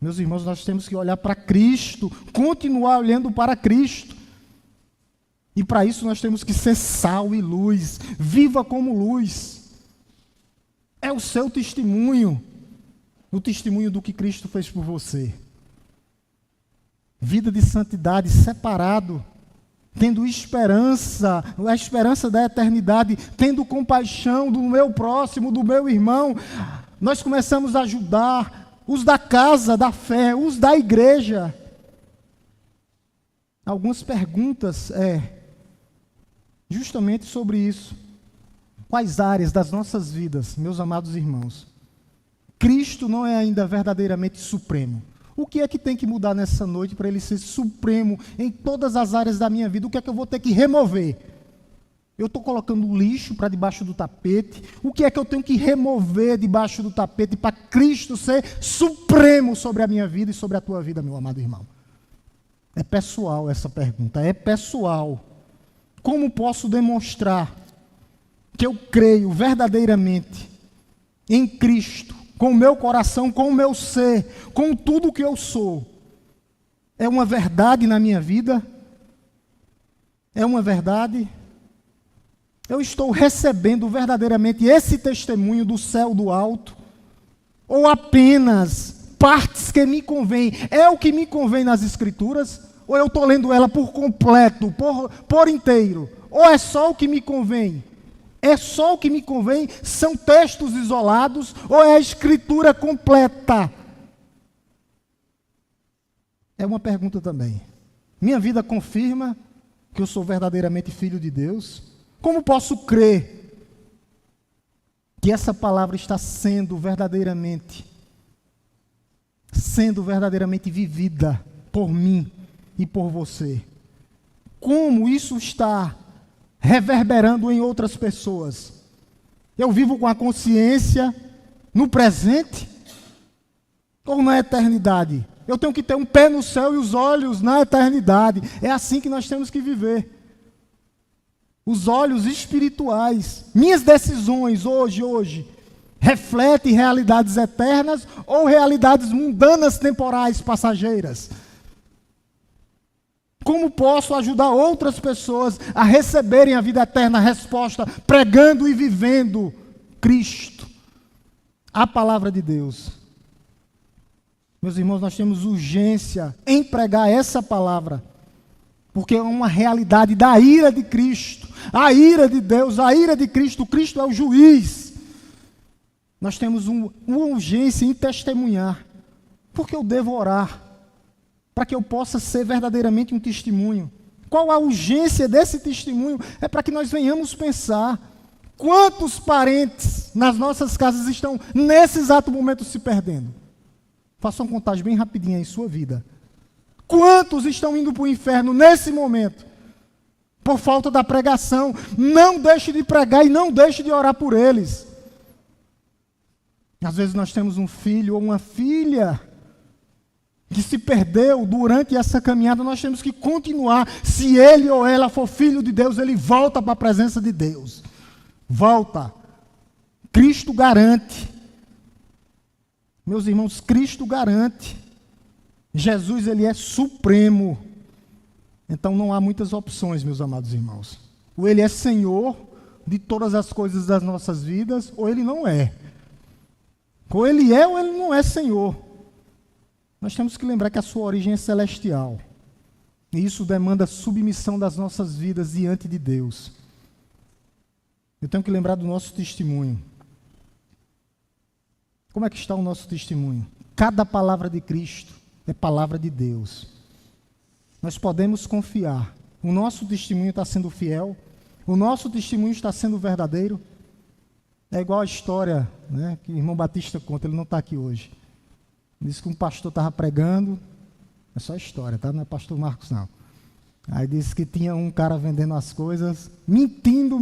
Meus irmãos, nós temos que olhar para Cristo, continuar olhando para Cristo. E para isso nós temos que ser sal e luz, viva como luz. É o seu testemunho, o testemunho do que Cristo fez por você. Vida de santidade, separado, tendo esperança, a esperança da eternidade, tendo compaixão do meu próximo, do meu irmão. Nós começamos a ajudar os da casa da fé, os da igreja. Algumas perguntas justamente sobre isso. Quais áreas das nossas vidas, meus amados irmãos, Cristo não é ainda verdadeiramente supremo? O que é que tem que mudar nessa noite para Ele ser supremo em todas as áreas da minha vida? O que é que eu vou ter que remover? Eu estou colocando lixo para debaixo do tapete. O que é que eu tenho que remover debaixo do tapete para Cristo ser supremo sobre a minha vida e sobre a tua vida, meu amado irmão? É pessoal essa pergunta, é pessoal. Como posso demonstrar que eu creio verdadeiramente em Cristo, com o meu coração, com o meu ser, com tudo que eu sou? É uma verdade na minha vida? É uma verdade? Eu estou recebendo verdadeiramente esse testemunho do céu do alto? Ou apenas partes que me convêm? É o que me convém nas Escrituras? Ou eu estou lendo ela por completo, por inteiro? Ou é só o que me convém? É só o que me convém? São textos isolados? Ou é a Escritura completa? É uma pergunta também. Minha vida confirma que eu sou verdadeiramente filho de Deus? Como posso crer que essa palavra está sendo verdadeiramente vivida por mim e por você? Como isso está reverberando em outras pessoas? Eu vivo com a consciência no presente ou na eternidade? Eu tenho que ter um pé no céu e os olhos na eternidade. É assim que nós temos que viver. Os olhos espirituais. Minhas decisões hoje, refletem realidades eternas ou realidades mundanas, temporais, passageiras? Como posso ajudar outras pessoas a receberem a vida eterna? Resposta: pregando e vivendo Cristo, a palavra de Deus. Meus irmãos, nós temos urgência em pregar essa palavra, porque é uma realidade da ira de Cristo, a ira de Deus, a ira de Cristo. Cristo é o juiz. Nós temos uma urgência em testemunhar. Porque eu devo orar para que eu possa ser verdadeiramente um testemunho. Qual a urgência desse testemunho? É para que nós venhamos pensar quantos parentes nas nossas casas estão nesse exato momento se perdendo. Faça uma contagem bem rapidinha em sua vida. Quantos estão indo para o inferno nesse momento? Por falta da pregação. Não deixe de pregar e não deixe de orar por eles. Às vezes nós temos um filho ou uma filha que se perdeu durante essa caminhada. Nós temos que continuar. Se ele ou ela for filho de Deus, ele volta para a presença de Deus. Volta. Cristo garante. Meus irmãos, Cristo garante. Jesus, ele é supremo. Então não há muitas opções, meus amados irmãos. Ou ele é Senhor de todas as coisas das nossas vidas, ou ele não é. Ou ele é ou ele não é Senhor. Nós temos que lembrar que a sua origem é celestial. E isso demanda submissão das nossas vidas diante de Deus. Eu tenho que lembrar do nosso testemunho. Como é que está o nosso testemunho? Cada palavra de Cristo é palavra de Deus. Nós podemos confiar. O nosso testemunho está sendo fiel. O nosso testemunho está sendo verdadeiro. É igual a história, né, que o irmão Batista conta. Ele não está aqui hoje. Disse que um pastor estava pregando. É só história, tá? Não é pastor Marcos, não. Aí disse que tinha um cara vendendo as coisas, mentindo.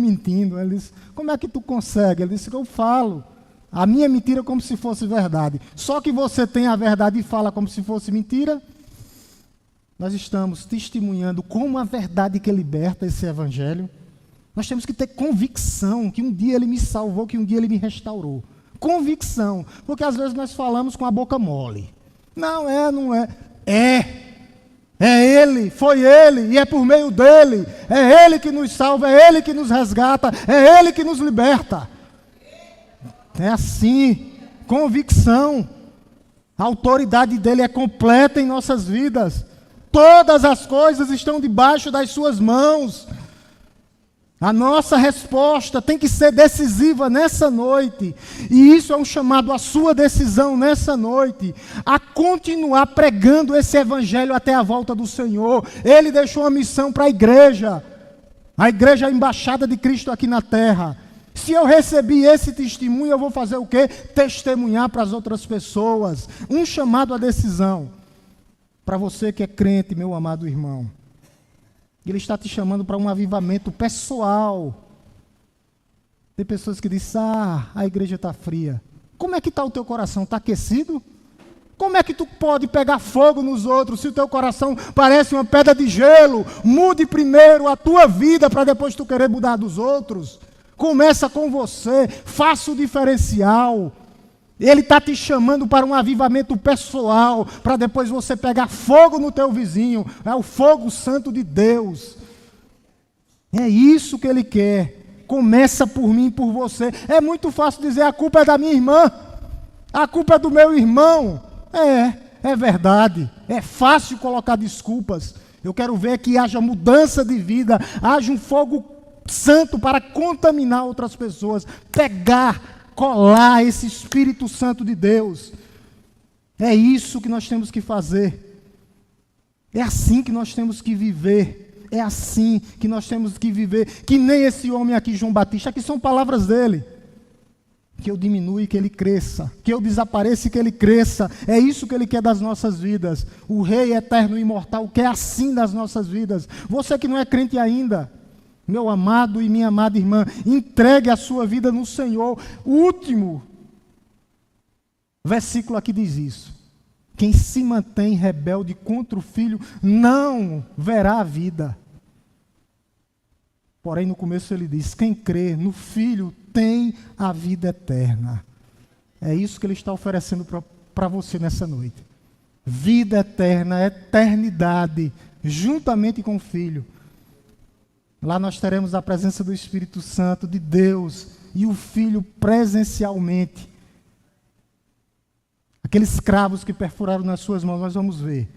Ele disse, como é que tu consegue? Ele disse que eu falo. A minha mentira é como se fosse verdade. Só que você tem a verdade e fala como se fosse mentira. Nós estamos testemunhando como a verdade que liberta esse evangelho. Nós temos que ter convicção que um dia ele me salvou, que um dia ele me restaurou. Convicção. Porque às vezes nós falamos com a boca mole. Não é. É Ele, foi Ele, e é por meio dEle. É Ele que nos salva, é Ele que nos resgata, é Ele que nos liberta. É assim, convicção. A autoridade dEle é completa em nossas vidas. Todas as coisas estão debaixo das suas mãos. A nossa resposta tem que ser decisiva nessa noite. E isso é um chamado à sua decisão nessa noite. A continuar pregando esse evangelho até a volta do Senhor. Ele deixou uma missão para a igreja. A igreja é a embaixada de Cristo aqui na terra. Se eu recebi esse testemunho, eu vou fazer o quê? Testemunhar para as outras pessoas. Um chamado à decisão. Para você que é crente, meu amado irmão. Ele está te chamando para um avivamento pessoal. Tem pessoas que dizem, a igreja está fria. Como é que está o teu coração? Está aquecido? Como é que tu pode pegar fogo nos outros se o teu coração parece uma pedra de gelo? Mude primeiro a tua vida para depois tu querer mudar dos outros. Começa com você, faça o diferencial. Ele está te chamando para um avivamento pessoal, para depois você pegar fogo no teu vizinho. É o fogo santo de Deus. É isso que Ele quer. Começa por mim e por você. É muito fácil dizer, a culpa é da minha irmã. A culpa é do meu irmão. É verdade. É fácil colocar desculpas. Eu quero ver que haja mudança de vida, haja um fogo santo para contaminar outras pessoas. Colar esse Espírito Santo de Deus. É isso que nós temos que fazer. É assim que nós temos que viver. É assim que nós temos que viver. Que nem esse homem aqui, João Batista. Aqui são palavras dele. Que eu diminua e que ele cresça. Que eu desapareça e que ele cresça. É isso que ele quer das nossas vidas. O Rei eterno e imortal quer assim das nossas vidas. Você que não é crente ainda, meu amado e minha amada irmã, entregue a sua vida no Senhor. O último versículo aqui diz isso. Quem se mantém rebelde contra o Filho não verá a vida. Porém, no começo ele diz, quem crê no Filho tem a vida eterna. É isso que ele está oferecendo para você nessa noite. Vida eterna, eternidade, juntamente com o Filho. Lá nós teremos a presença do Espírito Santo, de Deus, e o Filho presencialmente. Aqueles cravos que perfuraram nas suas mãos, nós vamos ver.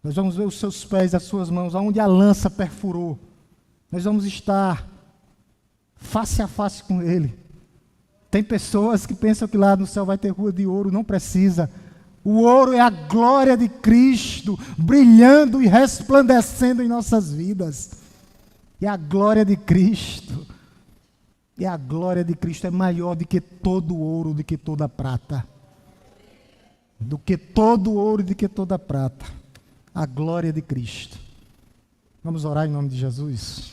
Nós vamos ver os seus pés, as suas mãos, aonde a lança perfurou. Nós vamos estar face a face com Ele. Tem pessoas que pensam que lá no céu vai ter rua de ouro, não precisa. O ouro é a glória de Cristo, brilhando e resplandecendo em nossas vidas. E a glória de Cristo, é maior do que todo ouro, do que toda prata. Do que todo ouro, do que toda prata. A glória de Cristo. Vamos orar em nome de Jesus?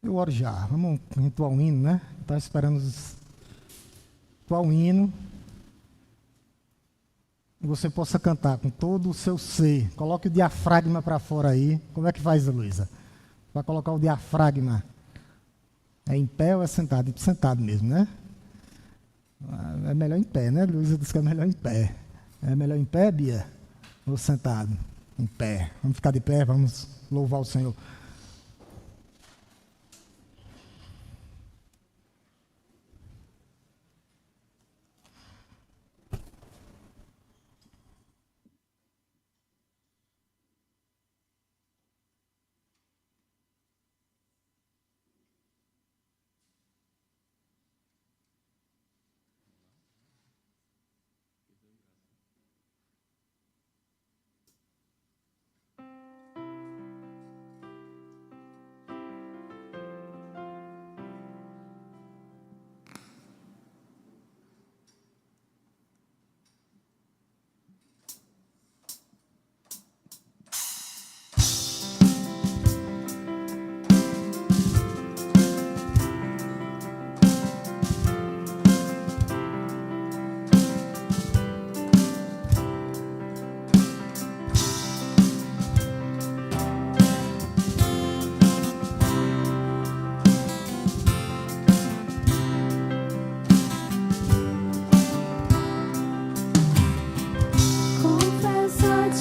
Eu oro já. Vamos entoar o hino, né? Estava esperando o hino, e você possa cantar com todo o seu ser. Coloque o diafragma para fora aí. Como é que faz, Luísa? Vai colocar o diafragma. É em pé ou é sentado? Sentado mesmo, né? É melhor em pé, né? Luísa disse que é melhor em pé. É melhor em pé, Bia? Ou sentado? Em pé. Vamos ficar de pé, vamos louvar o Senhor.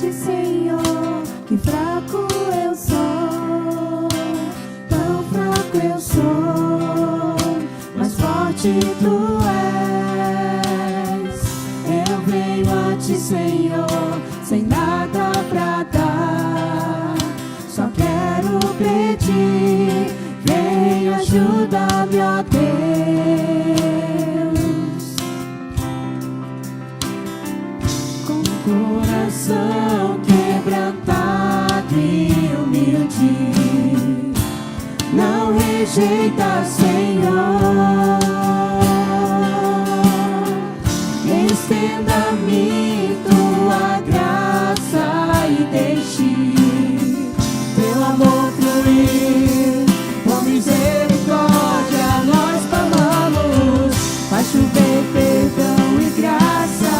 ti, Senhor, que fraco eu sou, tão fraco eu sou, mas forte tu és. Eu venho a ti, Senhor, sem nada pra dar, só quero pedir, vem ajuda-me, ó Deus. Com coração quebrantado e humilde, não rejeita, Senhor. Estenda-me tua graça e deixe teu amor fluir. Com misericórdia nós clamamos, faz chover perdão e graça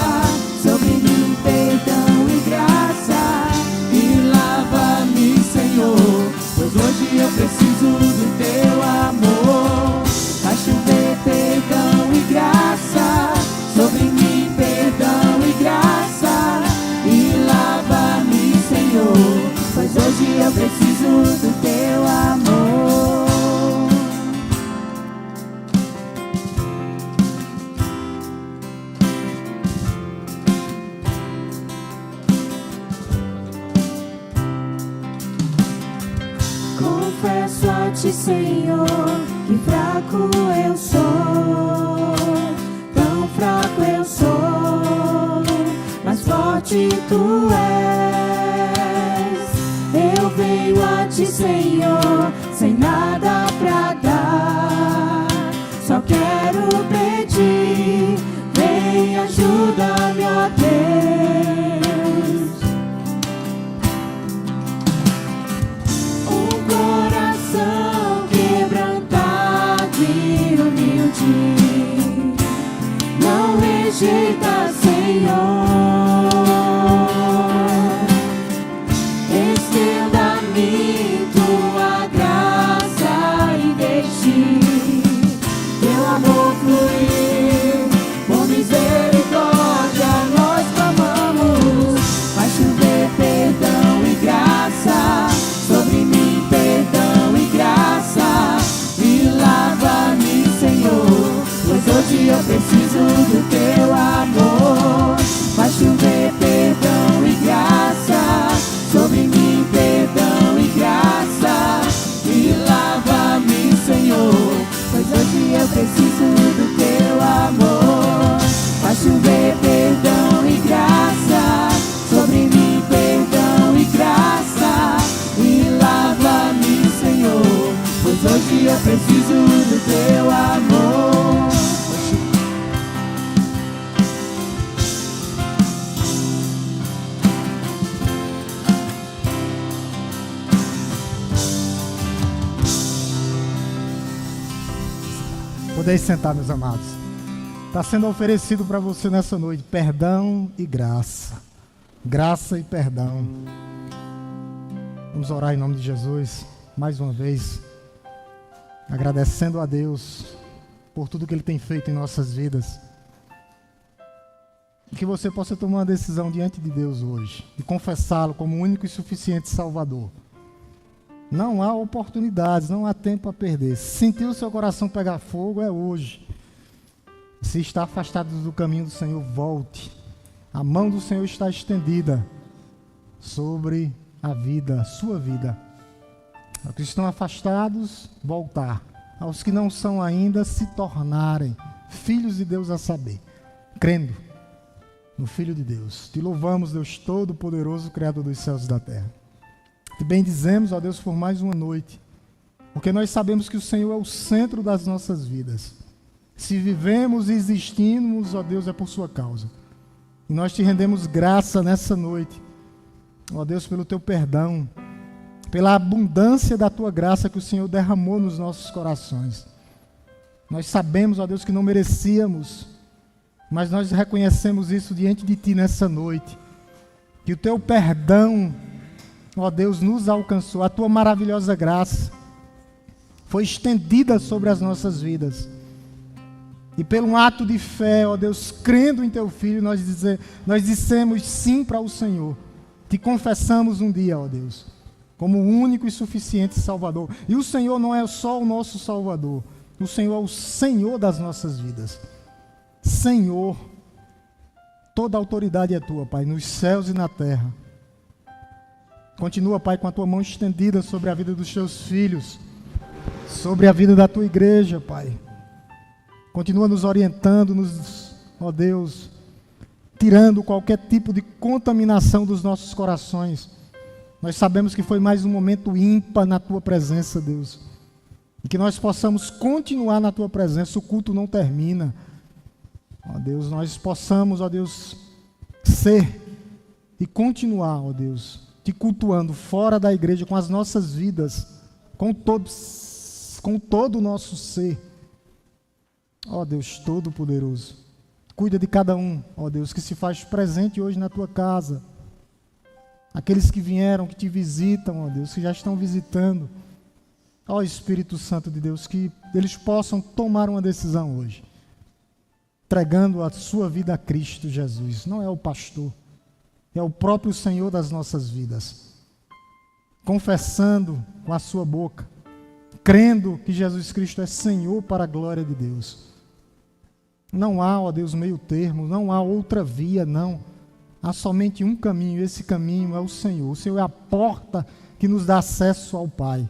sobre mim, perdão e graça, e lava-me, Senhor, pois hoje eu preciso do teu amor. Faz chover perdão e graça sobre mim, perdão e graça, e lava-me, Senhor, pois hoje eu preciso do teu amor. Confesso a ti, Senhor, que fraco eu sou, tão fraco eu sou, mas forte tu és. Eu venho a ti, Senhor, sem nada pra dar, só quero pedir, vem ajuda-me, ó Deus. Um coração quebrantado e humilde, não rejeita, Senhor. Estenda-me tua graça e deixe teu amor fluir. Com misericórdia nós clamamos, faz chover perdão e graça sobre mim, perdão e graça, e lava-me, Senhor, pois hoje eu preciso do teu amor. Faz chover perdão e graça sobre mim, perdão e graça, e lava-me, Senhor, pois hoje eu preciso do teu amor. Faz chover perdão e graça sobre mim, perdão e graça, e lava-me, Senhor, pois hoje eu preciso do teu amor. Podeis sentar, meus amados. Está sendo oferecido para você nessa noite perdão e graça. Graça e perdão. Vamos orar em nome de Jesus, mais uma vez, agradecendo a Deus por tudo que Ele tem feito em nossas vidas. E que você possa tomar uma decisão diante de Deus hoje, de confessá-lo como o único e suficiente Salvador. Não há oportunidades, não há tempo a perder. Se sentir o seu coração pegar fogo, é hoje. Se está afastado do caminho do Senhor, volte. A mão do Senhor está estendida sobre a vida, a sua vida. Aos que estão afastados, voltar. Aos que não são ainda, se tornarem filhos de Deus, a saber, crendo no Filho de Deus. Te louvamos, Deus Todo-Poderoso, Criador dos céus e da terra. Te bendizemos, ó Deus, por mais uma noite, porque nós sabemos que o Senhor é o centro das nossas vidas. Se vivemos e existimos, ó Deus, é por sua causa. E nós te rendemos graça nessa noite, ó Deus, pelo teu perdão, pela abundância da tua graça que o Senhor derramou nos nossos corações. Nós sabemos, ó Deus, que não merecíamos, mas nós reconhecemos isso diante de ti nessa noite, que o teu perdão, ó Deus, nos alcançou, a tua maravilhosa graça foi estendida sobre as nossas vidas. E pelo um ato de fé, ó Deus, crendo em teu Filho, nós dissemos sim para o Senhor. Te confessamos um dia, ó Deus, como o único e suficiente Salvador. E o Senhor não é só o nosso Salvador, o Senhor é o Senhor das nossas vidas. Senhor, toda a autoridade é tua, Pai, nos céus e na terra. Continua, Pai, com a tua mão estendida sobre a vida dos teus filhos, sobre a vida da tua igreja, Pai. Continua nos orientando, ó Deus, tirando qualquer tipo de contaminação dos nossos corações. Nós sabemos que foi mais um momento ímpar na tua presença, Deus. E que nós possamos continuar na tua presença, o culto não termina. Ó Deus, nós possamos, ó Deus, ser e continuar, ó Deus, te cultuando fora da igreja, com as nossas vidas, com todo o nosso ser. Ó Deus Todo-Poderoso, cuida de cada um, ó Deus, que se faz presente hoje na tua casa. Aqueles que vieram, que te visitam, ó Deus, que já estão visitando. Ó Espírito Santo de Deus, que eles possam tomar uma decisão hoje, entregando a sua vida a Cristo Jesus. Não é o pastor, é o próprio Senhor das nossas vidas. Confessando com a sua boca, crendo que Jesus Cristo é Senhor para a glória de Deus. Não há, ó Deus, meio termo, não há outra via, não. Há somente um caminho, e esse caminho é o Senhor. O Senhor é a porta que nos dá acesso ao Pai.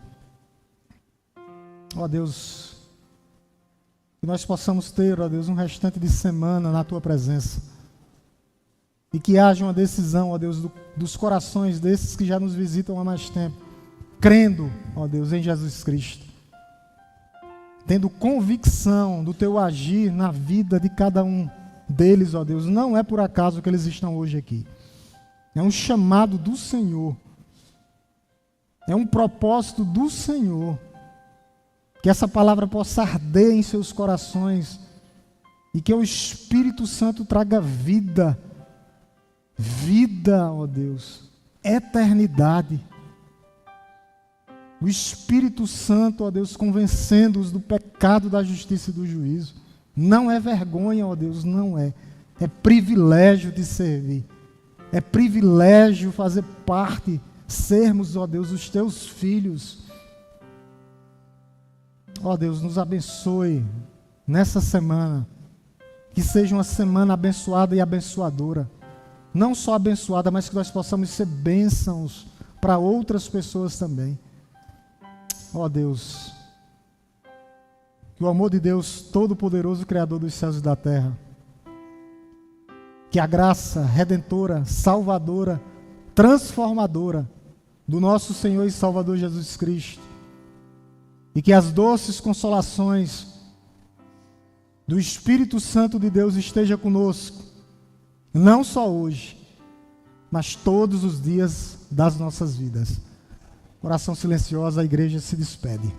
Ó Deus, que nós possamos ter, ó Deus, um restante de semana na tua presença. E que haja uma decisão, ó Deus, dos corações desses que já nos visitam há mais tempo, crendo, ó Deus, em Jesus Cristo, tendo convicção do teu agir na vida de cada um deles, ó Deus. Não é por acaso que eles estão hoje aqui. É um chamado do Senhor. É um propósito do Senhor. Que essa palavra possa arder em seus corações e que o Espírito Santo traga vida. Vida, ó Deus, eternidade. O Espírito Santo, ó Deus, convencendo-os do pecado, da justiça e do juízo. Não é vergonha, ó Deus, não é. É privilégio de servir. É privilégio fazer parte, sermos, ó Deus, os teus filhos. Ó Deus, nos abençoe nessa semana. Que seja uma semana abençoada e abençoadora. Não só abençoada, mas que nós possamos ser bênçãos para outras pessoas também. Ó Deus, que o amor de Deus Todo-Poderoso, Criador dos céus e da terra, que a graça redentora, salvadora, transformadora do nosso Senhor e Salvador Jesus Cristo, e que as doces consolações do Espírito Santo de Deus esteja conosco, não só hoje, mas todos os dias das nossas vidas. Oração silenciosa, a igreja se despede.